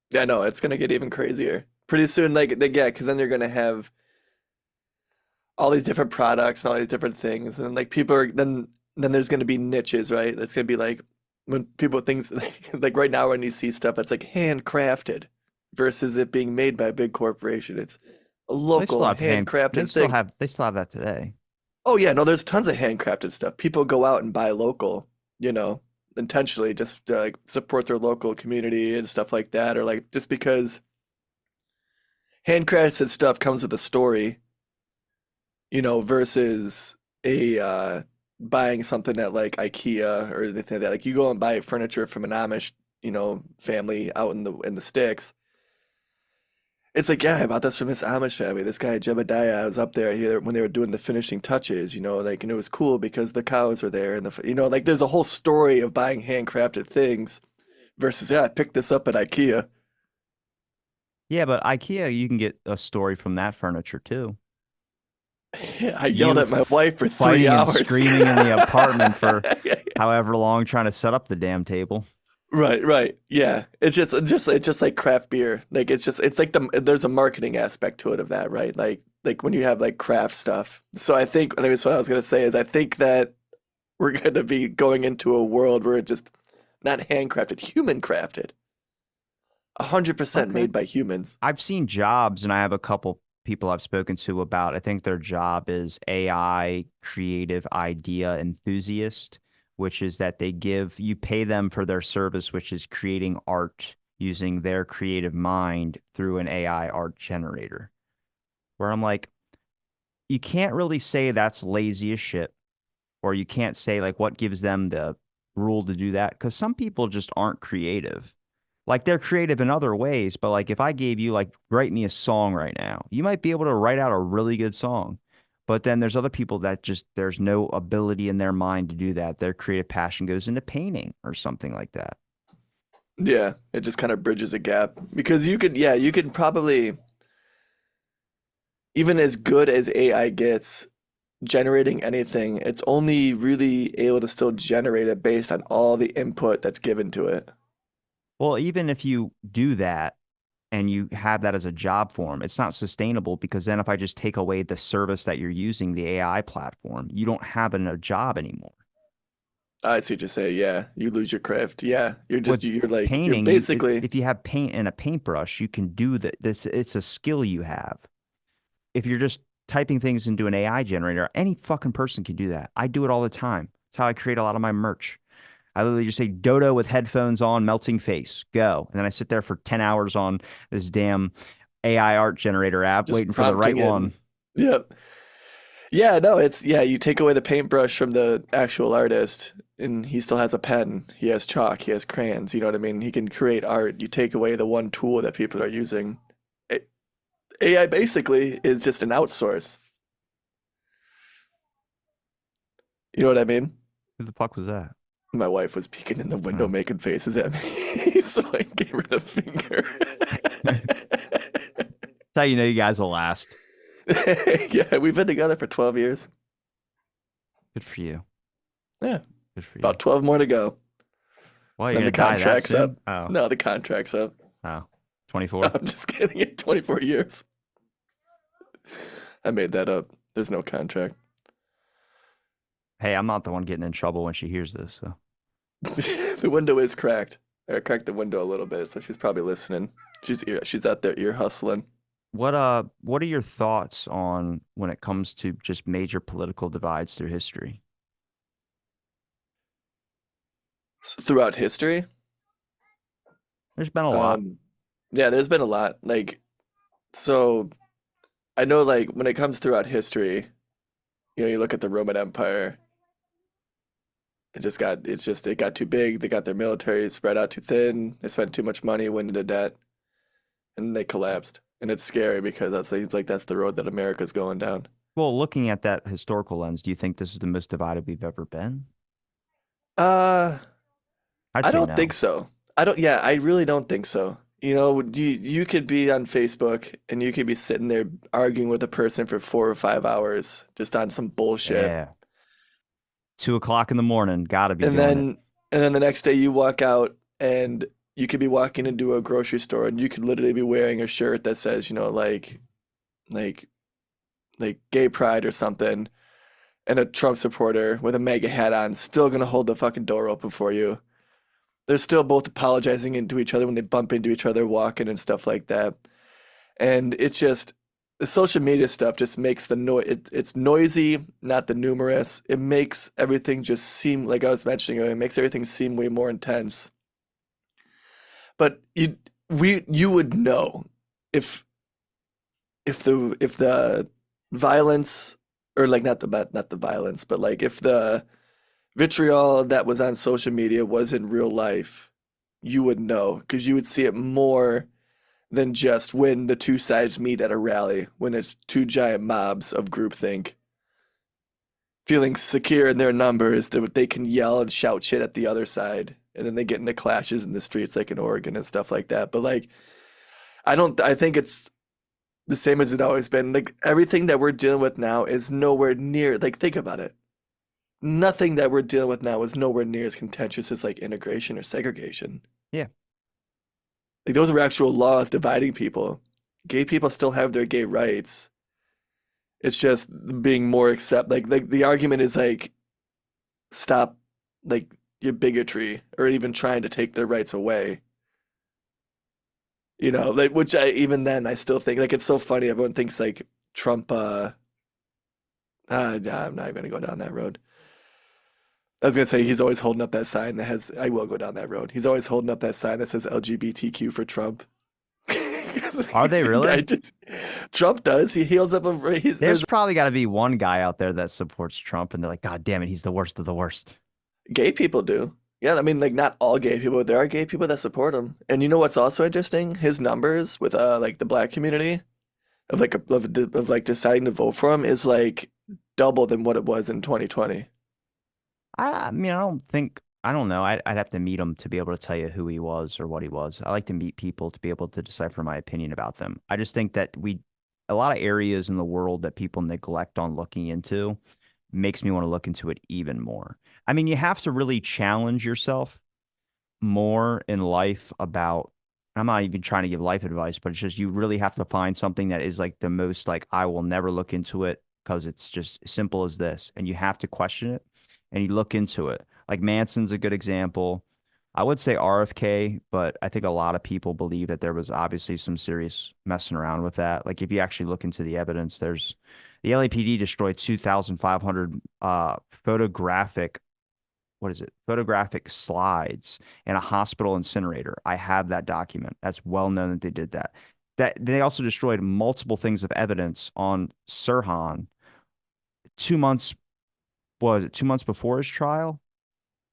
Yeah, no, it's gonna get even crazier. Pretty soon, yeah, because then you're gonna have all these different products and all these different things, and like people are then there's gonna be niches, right? It's gonna be like when people things like right now when you see stuff that's like handcrafted versus it being made by a big corporation, it's a They still local have handcrafted thing. they still have that today. Oh yeah, no, there's tons of handcrafted stuff. People go out and buy local, you know, intentionally just to, like support their local community and stuff like that, or like just because handcrafted stuff comes with a story, versus a buying something at like IKEA or anything like that. Like you go and buy furniture from an Amish, family out in the sticks. It's like, yeah, I bought this from this Amish family. This guy Jebediah, I was up there here when they were doing the finishing touches, like, and it was cool because the cows were there and like there's a whole story of buying handcrafted things versus, yeah, I picked this up at IKEA. Yeah, but IKEA, you can get a story from that furniture too. I yelled You at my wife for three fighting and hours. screaming in the apartment for however long trying to set up the damn table. Right, right. Yeah. It's just like craft beer. Like it's like there's a marketing aspect to it of that, right? Like when you have like craft stuff. So I think anyways what I was gonna say is I think that we're gonna be going into a world where it's just not handcrafted, human crafted. 100% Okay. made by humans. I've seen jobs, and I have a couple people I've spoken to about, I think their job is AI creative idea enthusiast, which is that you pay them for their service, which is creating art using their creative mind through an AI art generator. Where I'm like, you can't really say that's lazy as shit, or you can't say like what gives them the rule to do that, because some people just aren't creative. Like they're creative in other ways, but like if I gave you like write me a song right now, you might be able to write out a really good song. But then there's other people that just there's no ability in their mind to do that. Their creative passion goes into painting or something like that. Yeah, it just kind of bridges a gap because you could probably even as good as AI gets generating anything, it's only really able to still generate it based on all the input that's given to it. Well, even if you do that and you have that as a job form, it's not sustainable because then if I just take away the service that you're using, the AI platform, you don't have a job anymore. I see what you say. Yeah, you lose your craft. Yeah, With you're painting, basically if you have paint and a paintbrush, you can do that. It's a skill you have. If you're just typing things into an AI generator, any fucking person can do that. I do it all the time. It's how I create a lot of my merch. I literally just say Dodo with headphones on, melting face, go. And then I sit there for 10 hours on this damn AI art generator app just waiting for the right prompting it. one. And, yep. Yeah, no, yeah, you take away the paintbrush from the actual artist and he still has a pen, he has chalk, he has crayons, you know what I mean? He can create art. You take away the one tool that people are using. AI basically is just an outsource. You know what I mean? Who the fuck was that? My wife was peeking in the window Oh. making faces at me, so I gave her the finger. That's how you know you guys will last. Yeah, we've been together for 12 years. Good for you. Yeah, Good for you. about 12 more to go. Well, you're Then gonna the die that contract's up. soon? Oh, No, the contract's up. oh, No, 24. I'm just kidding. 24 years. I made that up. There's no contract. Hey, I'm not the one getting in trouble when she hears this. So, The window is cracked. I cracked the window a little bit, so she's probably listening. She's out there ear hustling. what are your thoughts on when it comes to just major political divides through history? Throughout history, There's been a lot. um, yeah, there's been a lot. So I know, like, when it comes throughout history, you look at the Roman Empire, it got too big. They got their military spread out too thin. They spent too much money, went into debt, and they collapsed. And it's scary because that seems like that's the road that America's going down. Well, looking at that historical lens, do you think this is the most divided we've ever been? I'd I say don't think no. so. Yeah, I really don't think so. You could be on Facebook and you could be sitting there arguing with a person for 4 or 5 hours just on some bullshit. Yeah. 2 o'clock in the morning, gotta be And doing it. then and then the next day you walk out and you could be walking into a grocery store and you could literally be wearing a shirt that says, like like gay pride or something, and a Trump supporter with a MAGA hat on still gonna hold the fucking door open for you. They're still both apologizing into each other when they bump into each other walking and stuff like that. And it's just the social media stuff just makes the noise. It's noisy, not the numerous. It makes everything just seem like I was mentioning earlier. It makes everything seem way more intense. But you would know if if the violence, or like not the violence, but like if the vitriol that was on social media was in real life, you would know because you would see it more than just when the two sides meet at a rally, when it's two giant mobs of groupthink, feeling secure in their numbers that they can yell and shout shit at the other side. And then they get into clashes in the streets like in Oregon and stuff like that. But like, I think it's the same as it always been. Like everything that we're dealing with now is nowhere near, like, think about it. Nothing that we're dealing with now is nowhere near as contentious as like integration or segregation. Yeah. Like those were actual laws dividing people. Gay people still have their gay rights. It's just being more like the argument is like stop like your bigotry or even trying to take their rights away. Like which I even then I still think like it's so funny. Everyone thinks like Trump nah, I'm not gonna go down that road. I was gonna say he's always holding up that sign that has I will go down that road. He's always holding up that sign that says LGBTQ for Trump. Are they I really? just, Trump does. He heals up There's there's probably got to be one guy out there that supports Trump, and they're like, God damn it, he's the worst of the worst. gay people do. Yeah, I mean like not all gay people, but there are gay people that support him. And you know what's also interesting? His numbers with like the black community of like deciding to vote for him is like double than what it was in 2020. I mean, I don't know. I'd have to meet him to be able to tell you who he was or what he was. I like to meet people to be able to decipher my opinion about them. I just think that a lot of areas in the world that people neglect on looking into makes me want to look into it even more. I mean, you have to really challenge yourself more in life about, I'm not even trying to give life advice, but it's just you really have to find something that is like the most like I will never look into it because it's just as simple as this. And you have to question it and you look into it. Like Manson's a good example. I would say RFK, but I think a lot of people believe that there was obviously some serious messing around with that. Like if you actually look into the evidence, there's the LAPD destroyed 2,500 photographic what is it? Photographic slides in a hospital incinerator. I have that document. That's well known that they did that. That they also destroyed multiple things of evidence on Sirhan 2 months, was it 2 months before his trial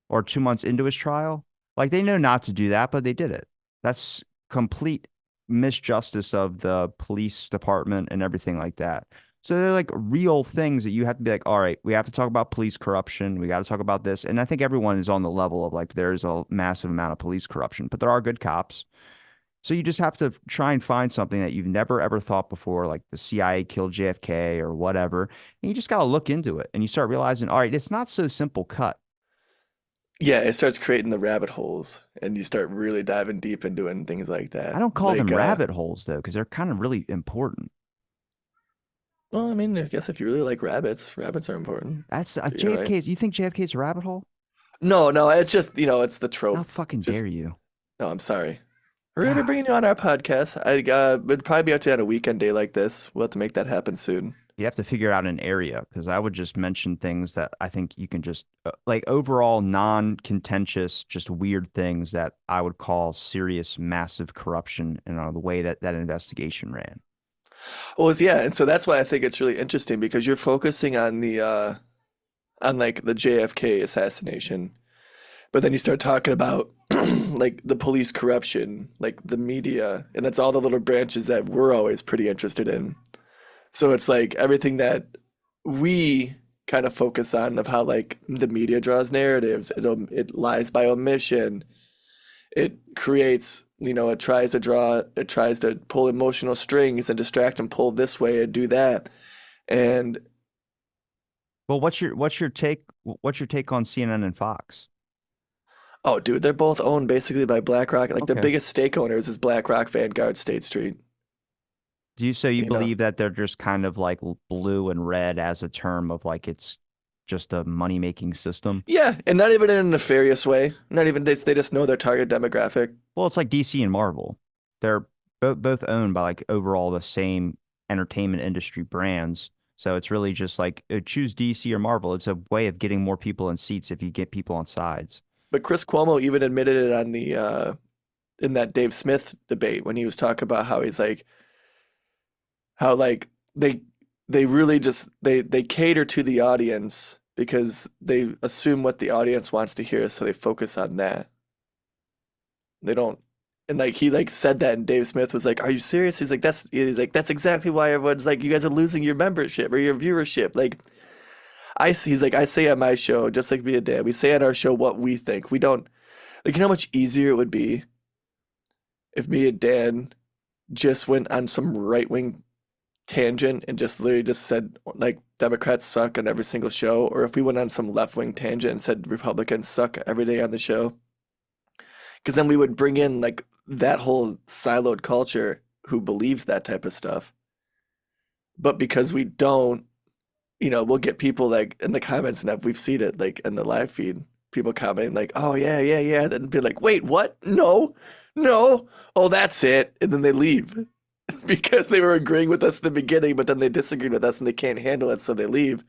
or 2 months into his trial? Like they know not to do that, but they did it. That's complete misjustice of the police department and everything like that. So they're like real things that you have to be like, all right, we have to talk about police corruption. We got to talk about this. And I think everyone is on the level of like, there's a massive amount of police corruption, but there are good cops. So you just have to try and find something that you've never ever thought before, like the CIA killed JFK or whatever. And you just got to look into it and you start realizing, all right, it's not so simple cut. Yeah, it starts creating the rabbit holes and you start really diving deep into it and things like I that. don't call Like them rabbit holes though, because they're kind of really important. well, I mean, I guess if you really like rabbits, rabbits are important. That's You're right. JFK's. You think JFK's a rabbit hole? No, no, it's just, it's the How trope. fucking Just dare you? no, I'm sorry. We're gonna be God, bringing you on our podcast. Would probably be out to on a weekend day like this. We'll have to make that happen soon. you have to figure out an area because I would just mention things that I think you can just like overall non-contentious, just weird things that I would call serious, massive corruption and the way that that investigation ran. Well, yeah, and so that's why I think it's really interesting because you're focusing on the on like the JFK assassination, but then you start talking about like the police corruption, like the media, and that's all the little branches that we're always pretty interested in. So it's like everything that we kind of focus on of how like the media draws narratives. It lies by omission. It creates, it tries to pull emotional strings and distract and pull this way and do that. And Well, what's your take on CNN and Fox? oh, dude, they're both owned basically by BlackRock. Like the Okay. biggest stake owners is BlackRock, Vanguard, State Street. So you You know, believe that they're just kind of like blue and red as a term of like it's just a money-making system? yeah, and not even in a nefarious way. Not even they just know their target demographic. Well, it's like DC and Marvel. They're both owned by like overall the same entertainment industry brands. So it's really just like choose DC or Marvel. It's a way of getting more people in seats if you get people on sides. But Chris Cuomo even admitted it on the in that Dave Smith debate when he was talking about how he's like how like they really just they cater to the audience because they assume what the audience wants to hear, so they focus on that. They don't and like he like said that and Dave Smith was like, "Are you serious?" That's exactly why everyone's like you guys are losing your membership or your viewership. Like he's like I say on my show, just like me and Dan, we say on our show what we think. We don't like you know how much easier it would be if me and Dan just went on some right-wing tangent and just literally just said like Democrats suck on every single show, or if we went on some left-wing tangent and said Republicans suck every day on the show. Because then we would bring in like that whole siloed culture who believes that type of stuff. But because we don't, we'll get people like in the comments and we've seen it like in the live feed, people commenting like, "Oh yeah, yeah, yeah," then be like, "Wait, what? No, no, oh that's it," and then they leave because they were agreeing with us at the beginning, but then they disagreed with us and they can't handle it, so they leave.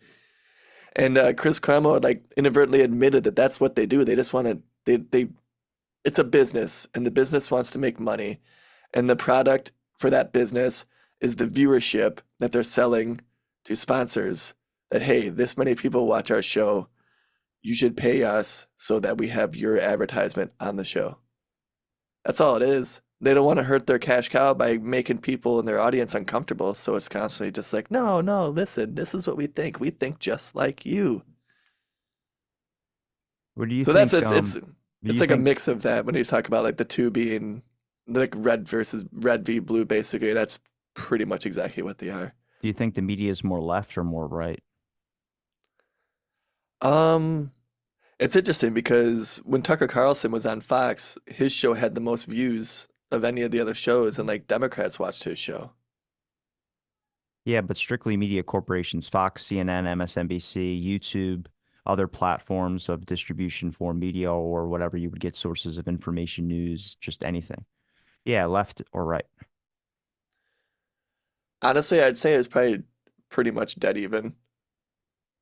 And Chris Cuomo like inadvertently admitted that that's what they do. They just want to they it's a business and the business wants to make money, and the product for that business is the viewership that they're selling to sponsors. That hey, this many people watch our show. You should pay us so that we have your advertisement on the show. That's all it is. They don't want to hurt their cash cow by making people in their audience uncomfortable. So it's constantly just like, no, no, listen, this is what we think. We think just like you. What do you So that's think? Do it's you like a think mix of that when you talk about like the two being like red versus red v blue, basically. That's pretty much exactly what they are. do you think the media is more left or more right? Um, it's interesting because when Tucker Carlson was on Fox, his show had the most views of any of the other shows, and like Democrats watched his show. Yeah, but strictly media corporations, Fox, CNN, MSNBC, YouTube, other platforms of distribution for media or whatever you would get sources of information, news, just anything. Yeah, left or right. Honestly, I'd say it's probably pretty much dead even.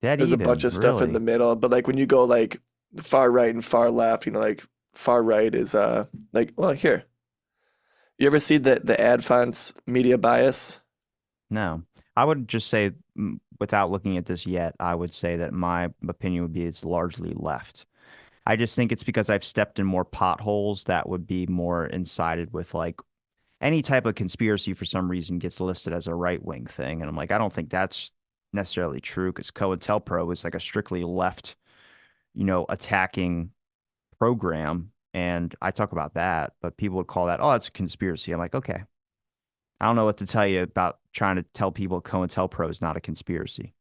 Dead There's a bunch even, of stuff in the really. middle, but like when you go like far right and far left, like far right is like well here. You ever see the ad fonts media bias? No. I would just say, without looking at this yet, I would say that my opinion would be it's largely left. I just think it's because I've stepped in more potholes that would be more incited with like any type of conspiracy for some reason gets listed as a right wing thing. And I'm like, I don't think that's necessarily true because COINTELPRO is like a strictly left, attacking program. And I talk about that, but people would call that, oh, it's a conspiracy. I'm like, okay, I don't know what to tell you about trying to tell people COINTELPRO is not a conspiracy.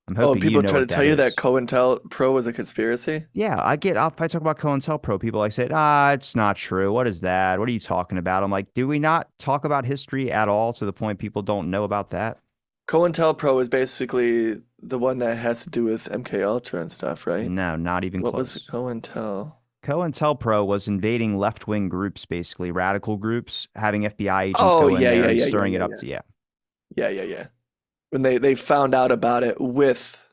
I'm Oh, hoping you people know try to what tell that you that is. COINTELPRO is a conspiracy? Yeah, if I talk about COINTELPRO, people like say, it's not true. What is that? What are you talking about? I'm like, do we not talk about history at all to the point people don't know about that? COINTELPRO is basically the one that has to do with MK Ultra and stuff, right? No, not even What was close. COINTEL? COINTELPRO was invading left-wing groups, basically radical groups, having FBI agents Oh go in yeah, there yeah, and yeah, yeah, stirring it yeah, up yeah. to, yeah. Yeah, yeah, yeah. When they found out about it with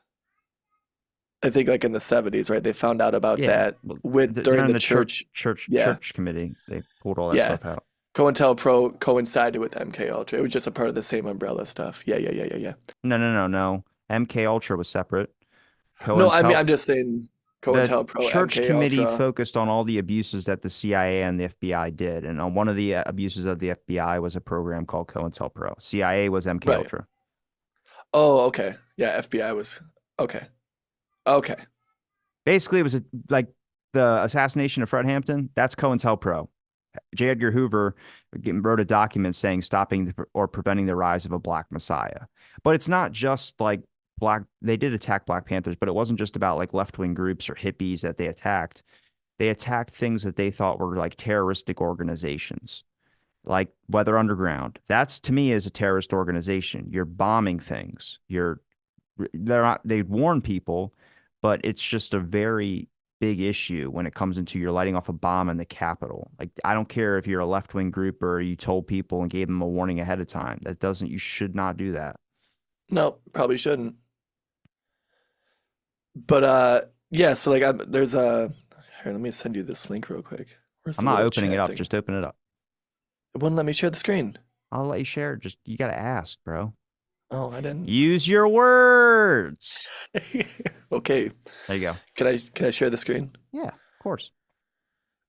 I think like in the 70s, right? They found out about Yeah. that Well, with during during the the church church. church Yeah. church committee, they pulled all that Yeah. stuff out. COINTELPRO coincided with MK Ultra. It was just a part of the same umbrella stuff. Yeah, yeah, yeah, yeah, yeah. No, no, no, no. MK Ultra was separate. No, I mean COINTEL I'm just saying the COINTELPRO, church MK committee Ultra. focused on all the abuses that the CIA and the FBI did, and on one of the abuses of the FBI was a program called COINTELPRO. CIA was MK Right. Ultra. Oh, okay. Yeah, FBI was okay. Okay. Basically, it was like the assassination of Fred Hampton. That's COINTELPRO. J. Edgar Hoover wrote a document saying stopping or preventing the rise of a black messiah. But it's not just like black, they did attack Black Panthers, but it wasn't just about like left-wing groups or hippies that they attacked. They attacked things that they thought were like terroristic organizations, like Weather Underground. That's to me is a terrorist organization. You're bombing things. They're not, they warn people, but it's just a very big issue when it comes into you're lighting off a bomb in the Capitol. Like, I don't care if you're a left-wing group or you told people and gave them a warning ahead of time. That doesn't, you should not do that. No, probably shouldn't. But yeah, so like there's a here, let me send you this link real quick. Where's I'm the not little opening it chat up. thing? Just open it up. It wouldn't let me share the screen. I'll let you share it. Just, you got to ask, bro. Oh, I didn't. Use your words. Okay. There you go. Can I share the screen? Yeah, of course.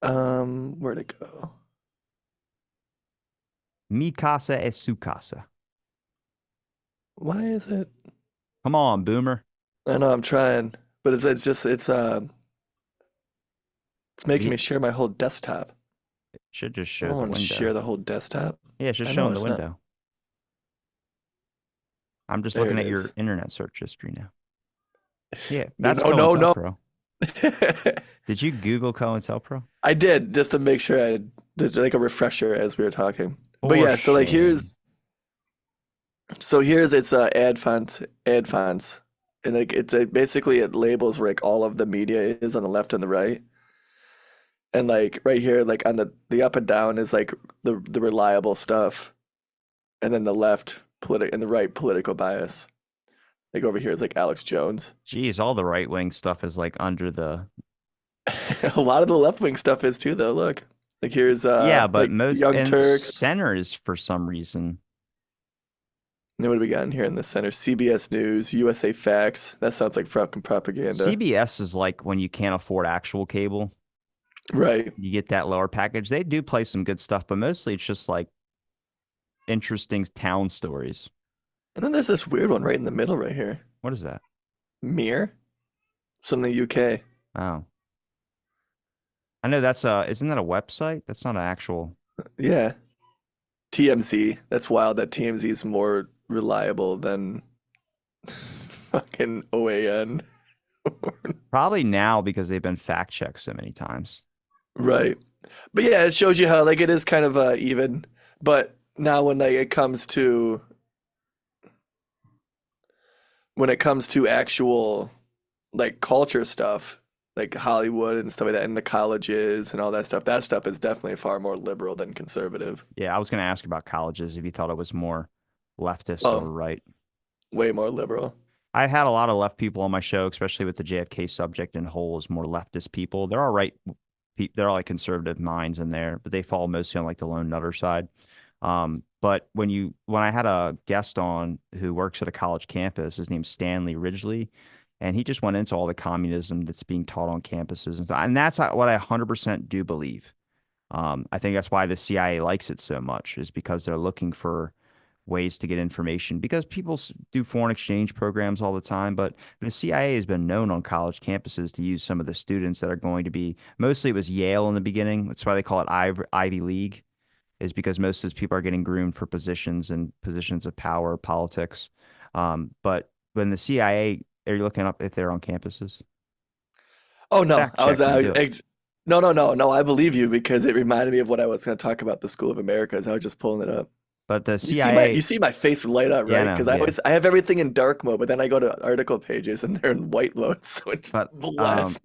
Where'd it go? Mi casa es su casa. Why is it? Come on, boomer. I know I'm trying, but it's just it's making You me share my whole desktop. should just I show don't the want to window. share the whole desktop. Yeah, it's just I know showing the it's not. window. I'm just There looking it at your is. internet search history now. Yeah, No, that's no, no, no. COINTELPRO. Did you Google COINTELPRO? I did just to make sure I did like a refresher as we were talking. But For yeah, so like shame. here's its ad fonts, and like it's basically it labels where like all of the media is on the left and the right, and like right here like on the up and down is like the reliable stuff, and then the left politic and the right political bias. Like over here is like Alex Jones. Geez, all the right wing stuff is like under the. A lot of the left wing stuff is too though. Look, like here's Yeah, but like most Young and Turks. center is for some reason. And then what do we got in here in the center? CBS News, USA Facts. That sounds like fucking propaganda. CBS is like when you can't afford actual cable, Right. you get that lower package. They do play some good stuff, but mostly it's just like interesting town stories. And then there's this weird one right in the middle right here. What is that? Mir? It's in the UK. Oh, I know that's isn't that a website? That's not an actual. Yeah. TMZ. That's wild that TMZ is more reliable than fucking OAN. Probably now because they've been fact checked so many times. Right. But yeah, it shows you how like it is kind of even. But now when like it comes to actual like culture stuff, like Hollywood and stuff like that, and the colleges and all that stuff is definitely far more liberal than conservative. Yeah, I was going to ask about colleges if you thought it was more leftist Oh, or right. way more liberal. I had a lot of left people on my show, especially with the JFK subject and whole as more leftist people. There are right, there are like conservative minds in there, but they fall mostly on like the lone nutter side. But when I had a guest on who works at a college campus, his name's Stanley Ridgely, and he just went into all the communism that's being taught on campuses and stuff. And that's what I 100% do believe. I think that's why the CIA likes it so much, is because they're looking for ways to get information because people do foreign exchange programs all the time. But the CIA has been known on college campuses to use some of the students that are going to be mostly it was Yale in the beginning. That's why they call it Ivy League, is because most of those people are getting groomed for positions and positions of power, politics. But when the CIA, are you looking up if they're on campuses? Oh no, Fact check me, do it. no, no, no, no. I believe you because it reminded me of what I was going to talk about the School of Americas. I was just pulling it up. But the You CIA, see my face light up, yeah, right? no, Because yeah. I have everything in dark mode, but then I go to article pages and they're in white mode, so it But blasts.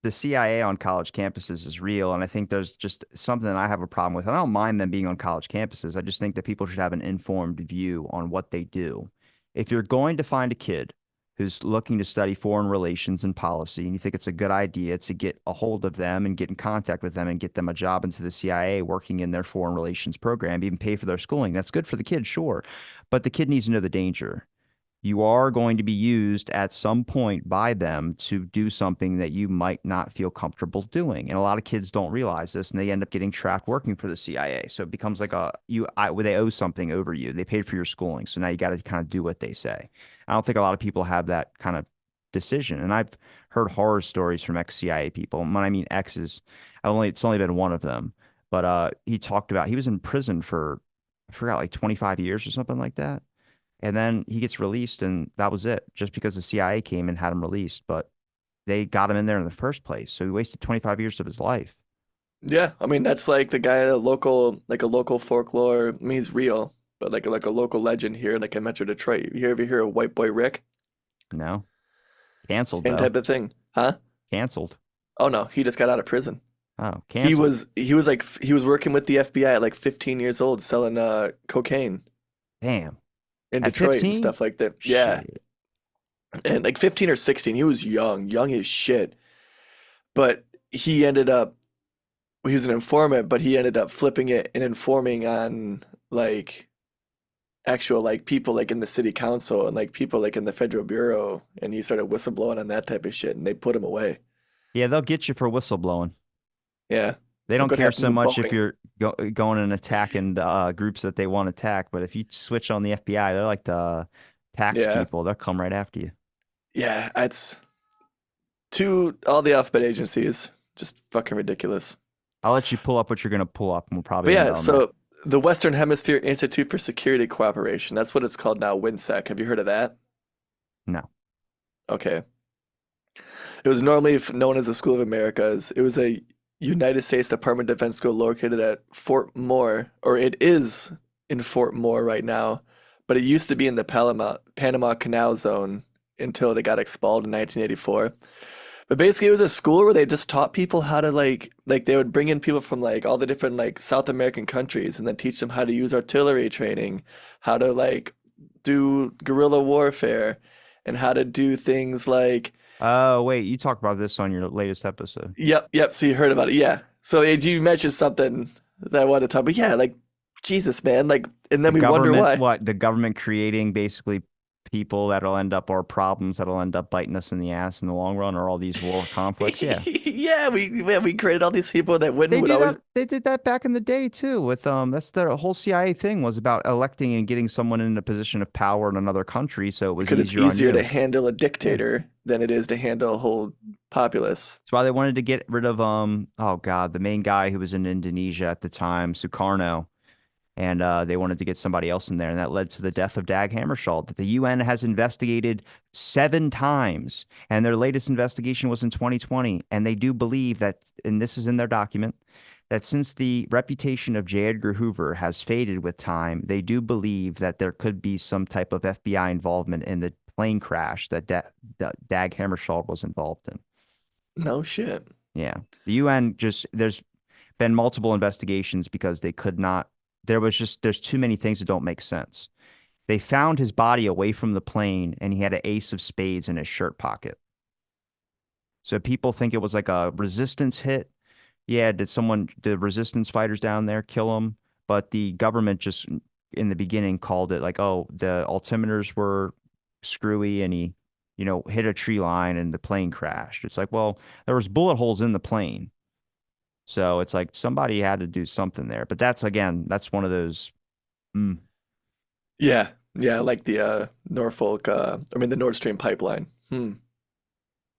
the CIA on college campuses is real, and I think there's just something that I have a problem with. I don't mind them being on college campuses. I just think that people should have an informed view on what they do. If you're going to find a kid who's looking to study foreign relations and policy, and you think it's a good idea to get a hold of them and get in contact with them and get them a job into the CIA working in their foreign relations program, even pay for their schooling, that's good for the kid, sure. But the kid needs to know the danger. you are going to be used at some point by them to do something that you might not feel comfortable doing. And a lot of kids don't realize this, and they end up getting trapped working for the CIA. So it becomes like they owe something over you. They paid for your schooling, so now you got to kind of do what they say. I don't think a lot of people have that kind of decision. And I've heard horror stories from ex-CIA people. And when I mean exes, it's only been one of them. But he talked about he was in prison for I forgot like 25 years or something like that. And then he gets released, and that was it, just because the CIA came and had him released. But they got him in there in the first place. So he wasted 25 years of his life. Yeah, I mean that's like the guy, a local, like a local folklore. I mean, he's real, but like a local legend here, like in Metro Detroit. You ever hear of White Boy Rick? No, canceled Same though. type of thing, huh? Canceled. Oh no, he just got out of prison. Oh, He canceled. was he was like he was working with the FBI at like 15 years old, selling cocaine Damn. in At Detroit and 15? stuff like that. Yeah, Shit. and like 15 or 16, he was young, young as shit. But he ended up he was an informant, but he ended up flipping it and informing on like actual like people like in the city council and like people like in the federal bureau, and he started whistleblowing on that type of shit, and they put him away. Yeah, they'll get you for whistleblowing. Yeah, They look don't what care happened so to much if Boeing. you're going and attacking the groups that they want to attack. But if you switch on the FBI, they're like the tax Yeah, people. They'll come right after you. yeah, it's to all the alphabet agencies, just fucking ridiculous. I'll let you pull up what you're going to pull up, and we'll But probably end yeah, on that. so the Western Hemisphere Institute for Security Cooperation, that's what it's called now, WINSEC. Have you heard of that? No. Okay. It was normally known as the School of Americas. It was a United States Department of Defense school located at Fort Moore, or it is in Fort Moore right now, but it used to be in the Panama Canal Zone until it got expelled in 1984. But basically, it was a school where they just taught people how to like they would bring in people from like all the different like South American countries and then teach them how to use artillery training, how to like do guerrilla warfare, and how to do things like Oh, wait, you talked about this on your latest episode. yep, yep. So you heard about it, yeah. So you mentioned something that I wanted to talk about. Yeah, like Jesus, man. Like, and The then we wonder government, why. what? The government creating basically people that'll end up, or problems that'll end up biting us in the ass in the long run, or all these war conflicts. Yeah. Yeah, we created all these people that wouldn't They would do always that. They did that back in the day too. With that's the whole CIA thing was about electing and getting someone in a position of power in another country, so it was because it's easier on easier to you. handle a Yeah. dictator than it is to handle a whole populace. That's why they wanted to get rid of oh God, the main guy who was in Indonesia at the time, Sukarno, and they wanted to get somebody else in there, and that led to the death of Dag Hammarskjöld that the UN has investigated 7 times, and their latest investigation was in 2020, and they do believe that, and this is in their document, that since the reputation of J. Edgar Hoover has faded with time, they do believe that there could be some type of FBI involvement in the plane crash that Dag Hammarskjöld was involved in. No shit. Yeah. The UN just, there's been multiple investigations because they could not, there's too many things that don't make sense. They found his body away from the plane, and he had an ace of spades in his shirt pocket. So people think it was like a resistance hit. Yeah, did resistance fighters down there kill him? But the government just in the beginning called it like, oh, the altimeters were screwy, and he, hit a tree line and the plane crashed. It's like, well, there was bullet holes in the plane. So it's like somebody had to do something there. But that's again, that's one of those. Mm, Yeah, yeah, like the Norfolk, I mean the Nord Stream pipeline. Hmm.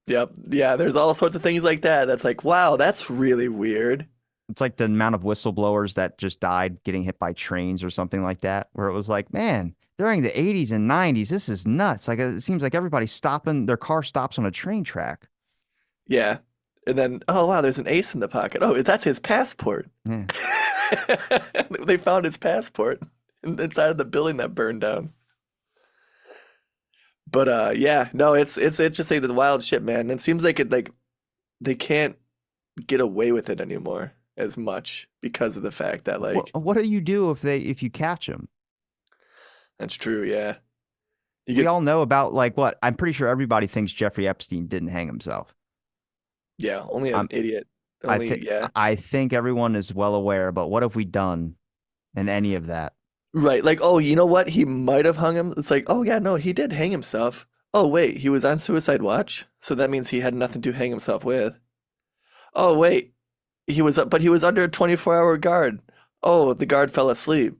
Yep. Yeah, there's all sorts of things like that. That's like, wow, that's really weird. it's like the amount of whistleblowers that just died getting hit by trains or something like that, where it was like, man, during the 80s and 90s, this is nuts. Like it seems like everybody's stopping, their car stops on a train track. Yeah. And then, oh wow, there's an ace in the pocket. Oh, that's his passport. Yeah. They found his passport inside of the building that burned down. But yeah, no, it's just like the wild shit, man. It seems like they can't get away with it anymore as much because of the fact that What like what do you do if you catch them? that's true, yeah. You We get all know about like what? I'm pretty sure everybody thinks Jeffrey Epstein didn't hang himself. yeah, only an I'm idiot. I think Only yeah. I think everyone is well aware, but what have we done in any of that? Right. Like, oh, you know what? He might have hung him. It's like, oh yeah, no, he did hang himself. Oh wait, he was on suicide watch, so that means he had nothing to hang himself with. Oh wait, he was up, but he was under a 24-hour guard. Oh, the guard fell asleep.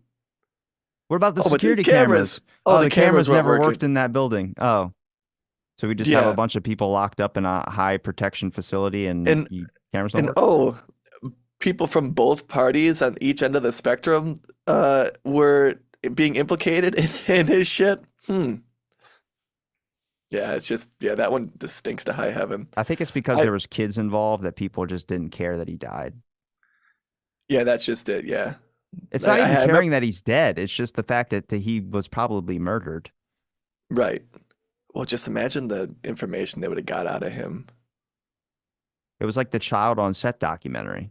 What about the Oh, but the security cameras. cameras? Oh, Oh, the the cameras cameras weren't never working. worked in that building. Oh, so we just have a Yeah. bunch of people locked up in a high protection facility and And cameras don't and work? oh, people from both parties on each end of the spectrum were being implicated in his shit. Hmm. Yeah, it's just yeah, that one just stinks to high heaven. I think it's because I there was kids involved that people just didn't care that he died. Yeah, that's just it. Yeah. It's not I even remember caring that he's dead. It's just the fact that he was probably murdered. right. Well, just imagine the information they would have got out of him. It was like the child on set documentary.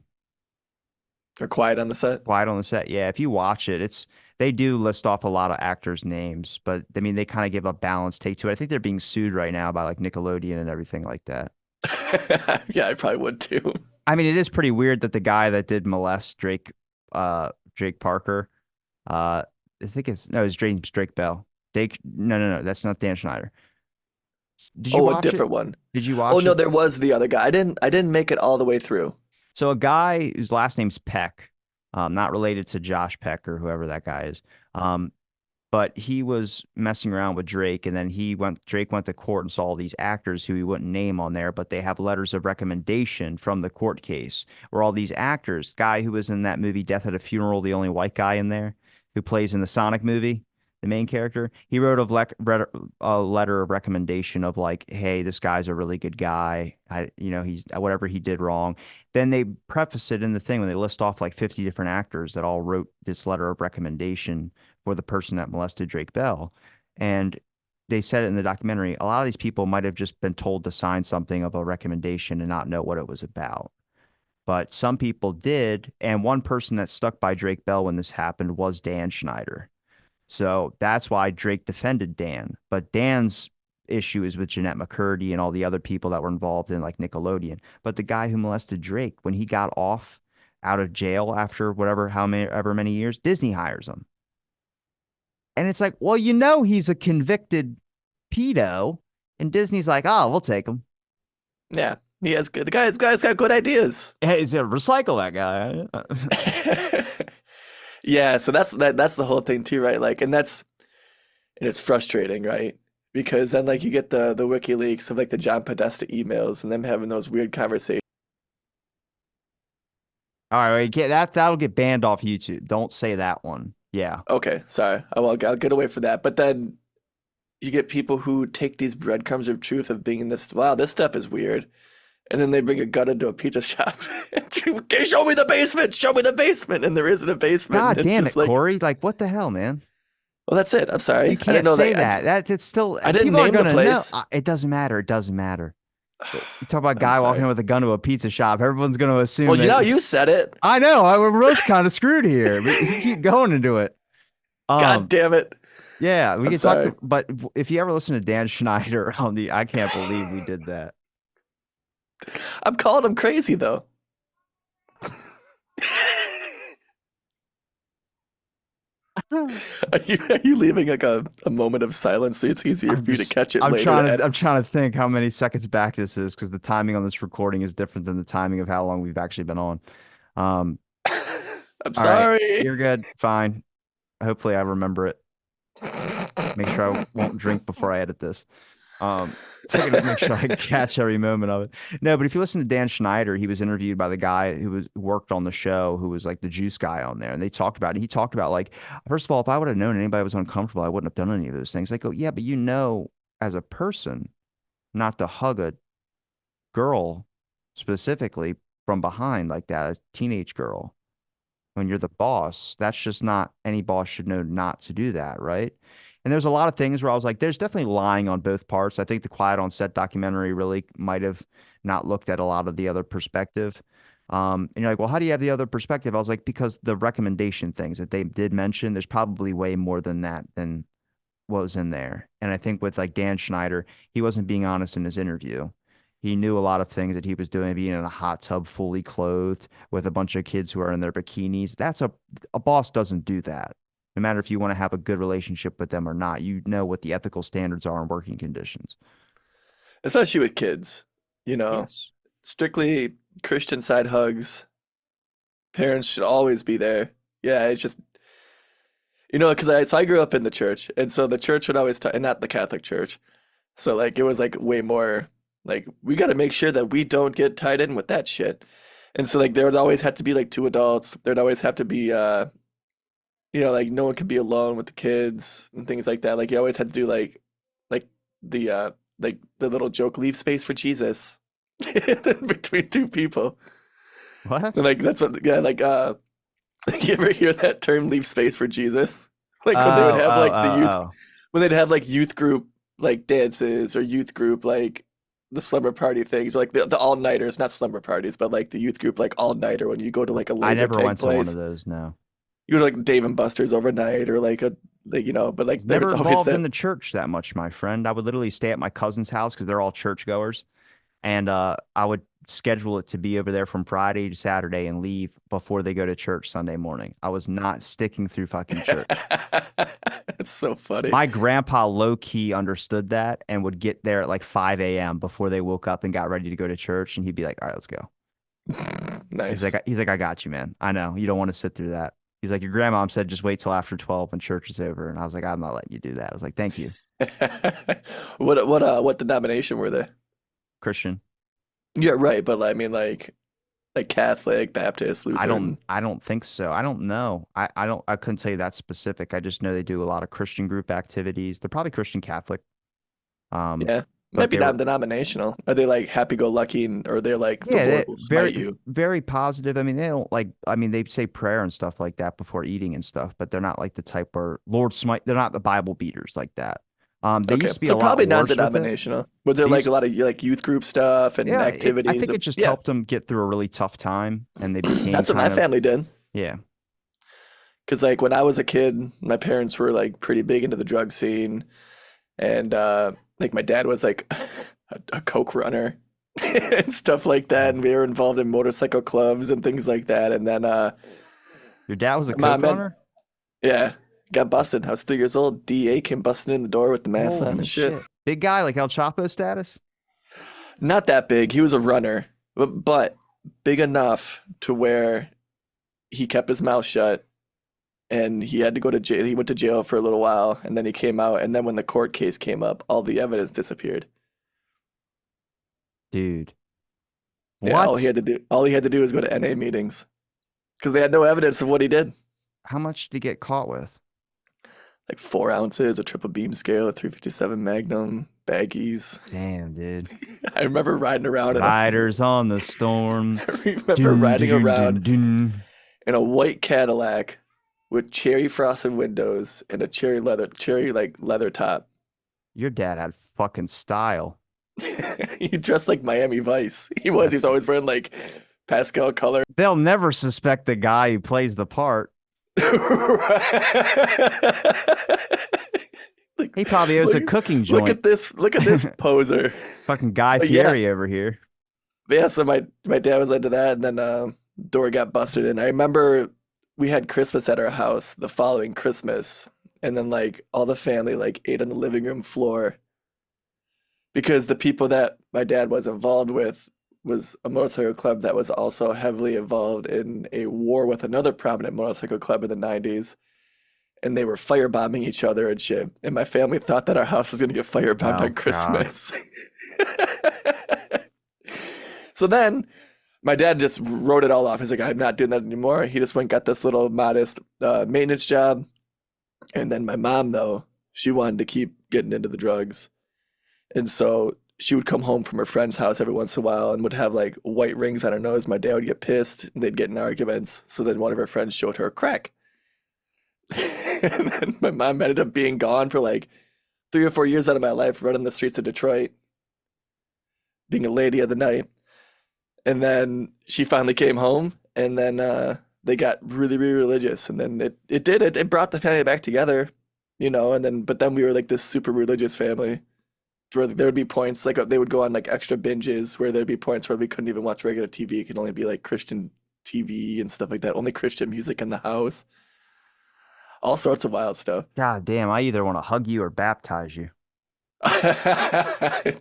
They're quiet on the set. Quiet on the Set. Yeah, if you watch it, they do list off a lot of actors' names, but I mean they kind of give a balanced take to it. I think they're being sued right now by like Nickelodeon and everything like that. Yeah, I probably would too. I mean, it is pretty weird that the guy that did molest Drake Parker, I think it's no, it's James Drake Bell. No, that's not Dan Schneider. Did you Oh, a watch it? different one. Did you Oh watch no, it? there was the other guy. I didn't make it all the way through. So a guy whose last name's Peck, not related to Josh Peck or whoever that guy is. Um, but he was messing around with Drake, and then Drake went to court and saw all these actors who he wouldn't name on there, but they have letters of recommendation from the court case where all these actors, guy who was in that movie Death at a Funeral, the only white guy in there, who plays in the Sonic movie, the main character, he wrote a letter of recommendation of like, hey, this guy's a really good guy. He's whatever he did wrong. Then they preface it in the thing when they list off like 50 different actors that all wrote this letter of recommendation for the person that molested Drake Bell. And they said it in the documentary. A lot of these people might have just been told to sign something of a recommendation and not know what it was about. But some people did. And one person that stuck by Drake Bell when this happened was Dan Schneider. So that's why Drake defended Dan. But Dan's issue is with Jeanette McCurdy and all the other people that were involved in like Nickelodeon. But the guy who molested Drake, when he got off out of jail after whatever, how many, ever many years, Disney hires him. And it's like, well, he's a convicted pedo. And Disney's like, oh, we'll take him. Yeah, he has good. The guy's got good ideas. Hey, he's gonna recycle that guy. Yeah, so that's the whole thing too, right? Like, and it's frustrating, right? Because then like you get the WikiLeaks of like the John Podesta emails and them having those weird conversations. All right, wait, that'll get banned off YouTube. Don't say that one. Yeah. Okay, sorry, I'll get away from that. But then you get people who take these breadcrumbs of truth of being this. Wow, this stuff is weird, and then they bring a gun into a pizza shop. Okay, show me the basement. Show me the basement, and there isn't a basement. God And it's damn just it, like, Corey. Like, what the hell, man? well, that's it. I'm sorry. You I didn't can't know say that. that. It's still I didn't people are name the gonna know. place. It doesn't matter. It doesn't matter. You talk about a I'm guy walking sorry. in with a gun to a pizza shop. Everyone's gonna assume Well, you know, that. you said it. I know. We're both kind of screwed here. We keep going into it. God Um, damn it. yeah, we I'm can talk. sorry. But if you ever listen to Dan Schneider on I can't believe we did that. I'm calling him crazy though. Are you leaving like a moment of silence so it's easier I'm for you to just catch it later to I'm edit? trying to think how many seconds back this is because the timing on this recording is different than the timing of how long we've actually been on. Um, I'm all right, sorry. you're good. Fine. Hopefully I remember it. Make sure I won't drink before I edit this. So I gotta make sure I catch every moment of it. No, but if you listen to Dan Schneider, he was interviewed by the guy who worked on the show, who was like the juice guy on there, and they talked about it. He talked about like, first of all, if I would have known anybody was uncomfortable, I wouldn't have done any of those things. I go, yeah, but as a person, not to hug a girl specifically from behind like that, a teenage girl when you're the boss. That's just not any boss should know not to do that, right? And there's a lot of things where I was like, there's definitely lying on both parts. I think the Quiet on Set documentary really might have not looked at a lot of the other perspective. And you're like, well, how do you have the other perspective? I was like, because the recommendation things that they did mention, there's probably way more than that than what was in there. And I think with like Dan Schneider, he wasn't being honest in his interview. He knew a lot of things that he was doing, being in a hot tub fully clothed with a bunch of kids who are in their bikinis. A boss doesn't do that. No matter if you want to have a good relationship with them or not, you know what the ethical standards are and working conditions. Especially with kids, you know, Yes. strictly Christian side hugs. Parents should always be there. Yeah, it's just, because I grew up in the church, and so the church would always and not the Catholic Church. So like it was like way more like we got to make sure that we don't get tied in with that shit. And so like there would always have to be like two adults. There'd always have to be like no one could be alone with the kids and things like that. Like you always had to do like the like the little joke, leave space for Jesus between two people. What? And like that's what, yeah, like you ever hear that term, leave space for Jesus? Like when they would Oh, have oh, like the oh, youth oh. when they'd have like youth group like dances or youth group like the slumber party things, or like the all-nighters, not slumber parties, but like the youth group like all-nighter when you go to like a I laser never tag went to one of place. those, no. You go to like Dave and Buster's overnight or like a like, but Was like there never was always involved in that. the church that much, my friend. I would literally stay at my cousin's house because they're all churchgoers. And I would schedule it to be over there from Friday to Saturday and leave before they go to church Sunday morning. I was not sticking through fucking church. It's so funny. My grandpa low key understood that and would get there at like 5 a.m. before they woke up and got ready to go to church. And he'd be like, all right, let's go. Nice. He's like, I got you, man. I know you don't want to sit through that. He's like, your grandmom said just wait till after 12 when church is over. And I was like, I'm not letting you do that. I was like, thank you, What denomination were they? Christian. Yeah, right, but I mean like Catholic, Baptist, Lutheran. I don't think so. I don't know. I couldn't tell you that specific. I just know they do a lot of Christian group activities. They're probably Christian Catholic. Um, Yeah. Might but be they were non-denominational. Are they like happy-go-lucky or they're like the yeah, Lord they will very smite you? very positive. I mean, they don't like I mean, they say prayer and stuff like that before eating and stuff, but they're not like the type where Lord smite, they're not the Bible beaters like that. They Okay. used to be So a lot probably worse with it. non-denominational. Was there They like a used lot of like youth group stuff and yeah, I activities? think it just Yeah, helped them get through a really tough time and they became that's what my kind of family did. yeah. Because like when I was a kid, my parents were like pretty big into the drug scene, and like my dad was like a coke runner and stuff like that, Oh. and we were involved in motorcycle clubs and things like that. And then Your dad was a my coke mom, man, runner? yeah, got busted. I was 3 years old. DA came busting in the door with the mask on Holy and shit. shit. Big guy like El Chapo status? Not that big. He was a runner, but big enough to where he kept his mouth shut and he had to go to jail. He went to jail for a little while and then he came out. And then when the court case came up, all the evidence disappeared. Dude. Yeah, What? all he had to do was go to NA meetings because they had no evidence of what he did. How much did he get caught with? Like 4 ounces, a triple beam scale, a 357 Magnum, baggies. Damn, dude. I remember riding around in a, Riders on the storm. I remember Dun, riding dun, around dun, dun. in a white Cadillac with cherry frosted windows and a cherry like leather top. Your dad had fucking style. He dressed like Miami Vice. He's That's always wearing like pastel color. they'll never suspect the guy who plays the part. Like, He probably owns a cooking joint. look at this poser. Fucking Guy But yeah, Fieri over here. yeah, so my dad was into that and then door got busted in. I remember we had Christmas at our house the following Christmas and then like all the family like ate on the living room floor because the people that my dad was involved with was a motorcycle club that was also heavily involved in a war with another prominent motorcycle club in the 90s. And they were firebombing each other and shit. And my family thought that our house was going to get firebombed Oh on God. Christmas. So then my dad just wrote it all off. He's like, I'm not doing that anymore. He just went and got this little modest maintenance job. And then my mom, though, she wanted to keep getting into the drugs. And so she would come home from her friend's house every once in a while and would have like white rings on her nose. My dad would get pissed and they'd get in arguments. So then one of her friends showed her a crack. And then my mom ended up being gone for like 3 or 4 years out of my life, running the streets of Detroit, being a lady of the night. And then she finally came home and then they got really, really religious. And then it brought the family back together, but then we were like this super religious family where there would be points like they would go on like extra binges where there'd be points where we couldn't even watch regular TV. It could only be like Christian TV and stuff like that. Only Christian music in the house. all sorts of wild stuff. God damn, I either want to hug you or baptize you.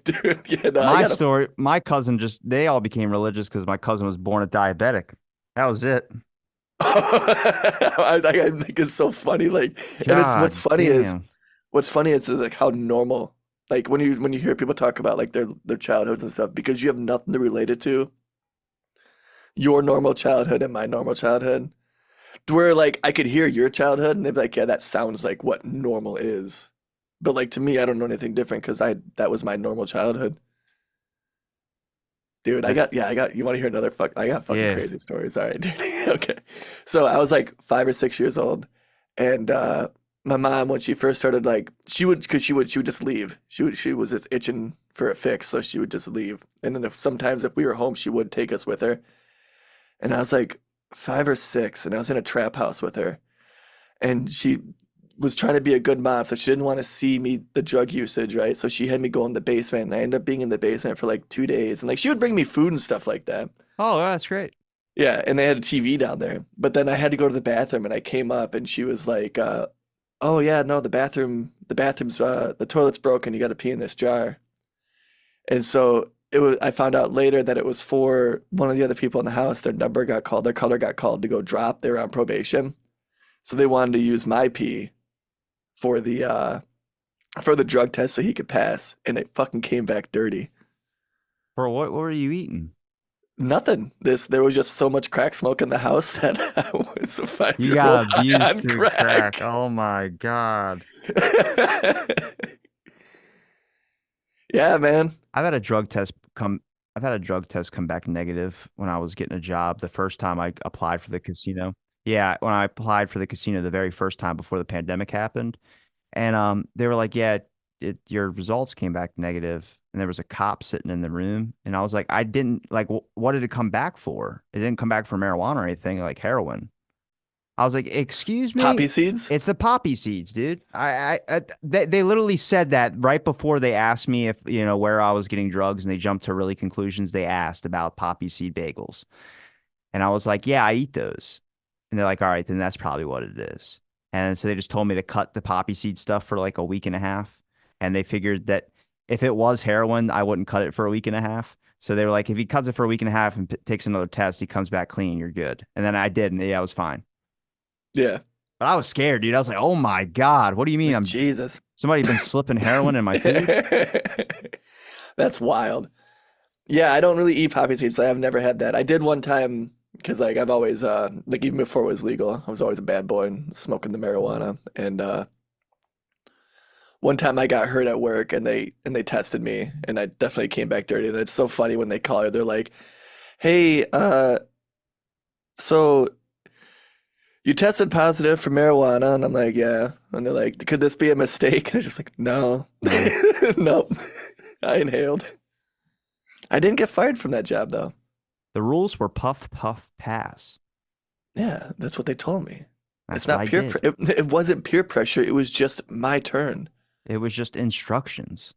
Dude, yeah, no, I gotta. My cousin they all became religious because my cousin was born a diabetic. That was it. I think it's so funny. Like, and it's God damn. what's funny is like how normal. Like when you hear people talk about like their childhoods and stuff, because you have nothing to relate it to your normal childhood and my normal childhood. To where like I could hear your childhood and they'd be like, yeah, that sounds like what normal is. But like to me, I don't know anything different because I that was my normal childhood. Dude, That, I got, you want to hear another I got fucking yeah. crazy stories. All right, dude. Okay. So I was like 5 or 6 years old and my mom, when she first started, like cause she would just leave. She was just itching for a fix. So she would just leave. And then sometimes if we were home, she would take us with her. And I was like 5 or 6 and I was in a trap house with her and she was trying to be a good mom, so she didn't want to see me the drug usage, right? So she had me go in the basement, and I ended up being in the basement for like 2 days, and like she would bring me food and stuff like that. Oh, that's great. Yeah, and they had a TV down there, but then I had to go to the bathroom, and I came up, and she was like, "Oh yeah, no, the bathroom's, the toilet's broken. You got to pee in this jar." And so it was. I found out later that it was for one of the other people in the house. Their number got called, their color got called to go drop. They were on probation, so they wanted to use my pee for the drug test so he could pass, and it fucking came back dirty. For what were you eating? Nothing. There was just so much crack smoke in the house that I was a five You year old got high abused on through crack. crack. Oh my God. Yeah, man. I've had a drug test come I've had a drug test come back negative when I was getting a job the first time I applied for the casino. Yeah, when I applied for the casino the very first time before the pandemic happened. And they were like, "Yeah, your results came back negative." And there was a cop sitting in the room, and I was like, "I didn't like what did it come back for? It didn't come back for marijuana or anything, like heroin." I was like, "Excuse me? Poppy seeds? It's the poppy seeds, dude." They literally said that right before they asked me if, where I was getting drugs, and they jumped to really conclusions. They asked about poppy seed bagels. And I was like, "Yeah, I eat those." And they're like, "All right, then that's probably what it is." And so they just told me to cut the poppy seed stuff for like a week and a half. And they figured that if it was heroin, I wouldn't cut it for a week and a half. So they were like, if he cuts it for a week and a half and takes another test, he comes back clean, you're good. And then I did, and yeah, I was fine. Yeah. But I was scared, dude. I was like, oh my God, what do you mean Like I'm Jesus. somebody been slipping heroin in my food? That's wild. Yeah, I don't really eat poppy seeds, so I've never had that. I did one time because like I've always like even before it was legal, I was always a bad boy and smoking the marijuana. And one time I got hurt at work and they tested me and I definitely came back dirty. And it's so funny when they call you, they're like, "Hey, so you tested positive for marijuana?" And I'm like, "Yeah." And they're like, "Could this be a mistake?" And I was just like, "No, No. nope." I inhaled. I didn't get fired from that job though. The rules were puff, puff, pass. Yeah, that's what they told me. It's That's what not I did. it wasn't peer pressure. It was just my turn. It was just instructions.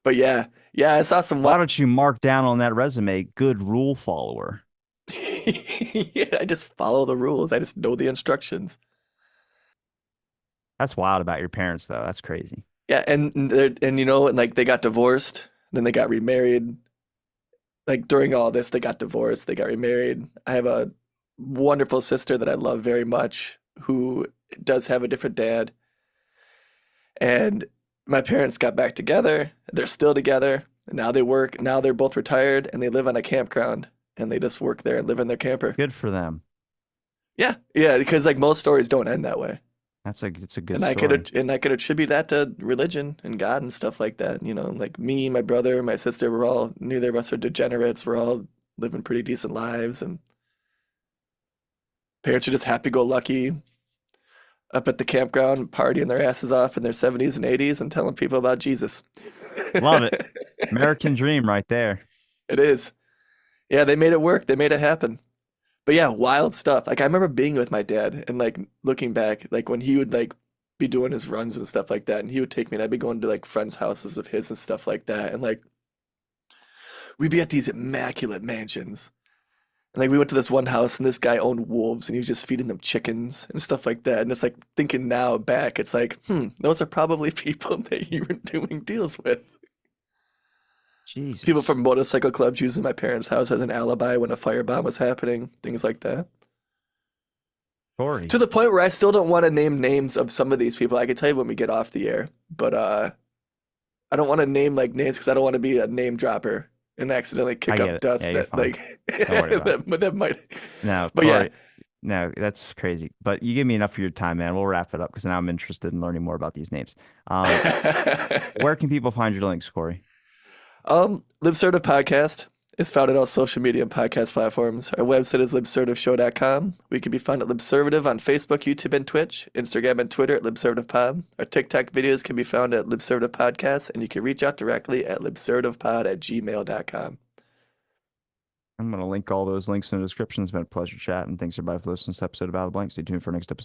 But yeah, yeah, I saw some Why don't you mark down on that resume, good rule follower? Yeah, I just follow the rules. I just know the instructions. That's wild about your parents, though. That's crazy. Yeah, and you know, and like they got divorced, then they got remarried. Like during all this, they got divorced, they got remarried. I have a wonderful sister that I love very much who does have a different dad. And my parents got back together. They're still together. Now they work. Now they're both retired and they live on a campground and they just work there and live in their camper. Good for them. Yeah, yeah, because like most stories don't end that way. It's a good And story. I could attribute that to religion and God and stuff like that. You know, like me, my brother, my sister, we're all neither of us are degenerates. We're all living pretty decent lives, and parents are just happy-go-lucky up at the campground, partying their asses off in their 70s and 80s and telling people about Jesus. Love it. American dream right there. It is. Yeah, they made it work. They made it happen. But yeah, wild stuff. Like I remember being with my dad and like looking back, like when he would like be doing his runs and stuff like that, and he would take me and I'd be going to like friends' houses of his and stuff like that. And like we'd be at these immaculate mansions. And like we went to this one house and this guy owned wolves and he was just feeding them chickens and stuff like that. And it's like thinking now back, it's like, those are probably people that you were doing deals with. People Jesus. from motorcycle clubs using my parents' house as an alibi when a firebomb was happening, things like that. To Corey. the point where I still don't want to name names of some of these people. I can tell you when we get off the air, but I don't want to name like names because I don't want to be a name dropper and accidentally I kick get up it. Yeah, dust you're that fine. like Don't worry about it. that might. No, But yeah. Corey. No, that's crazy. But you give me enough of your time, man. We'll wrap it up because now I'm interested in learning more about these names. Where can people find your links, Corey? Libservative Podcast is found on all social media and podcast platforms. Our website is libservativeshow.com. We can be found at Libservative on Facebook, YouTube, and Twitch, Instagram and Twitter at LibservativePod. Our TikTok videos can be found at Libservative Podcast, and you can reach out directly at libservativepod@gmail.com. I'm going to link all those links in the description. It's been a pleasure chatting. Thanks everybody for listening to this episode of Out of the Blank. Stay tuned for our next episode.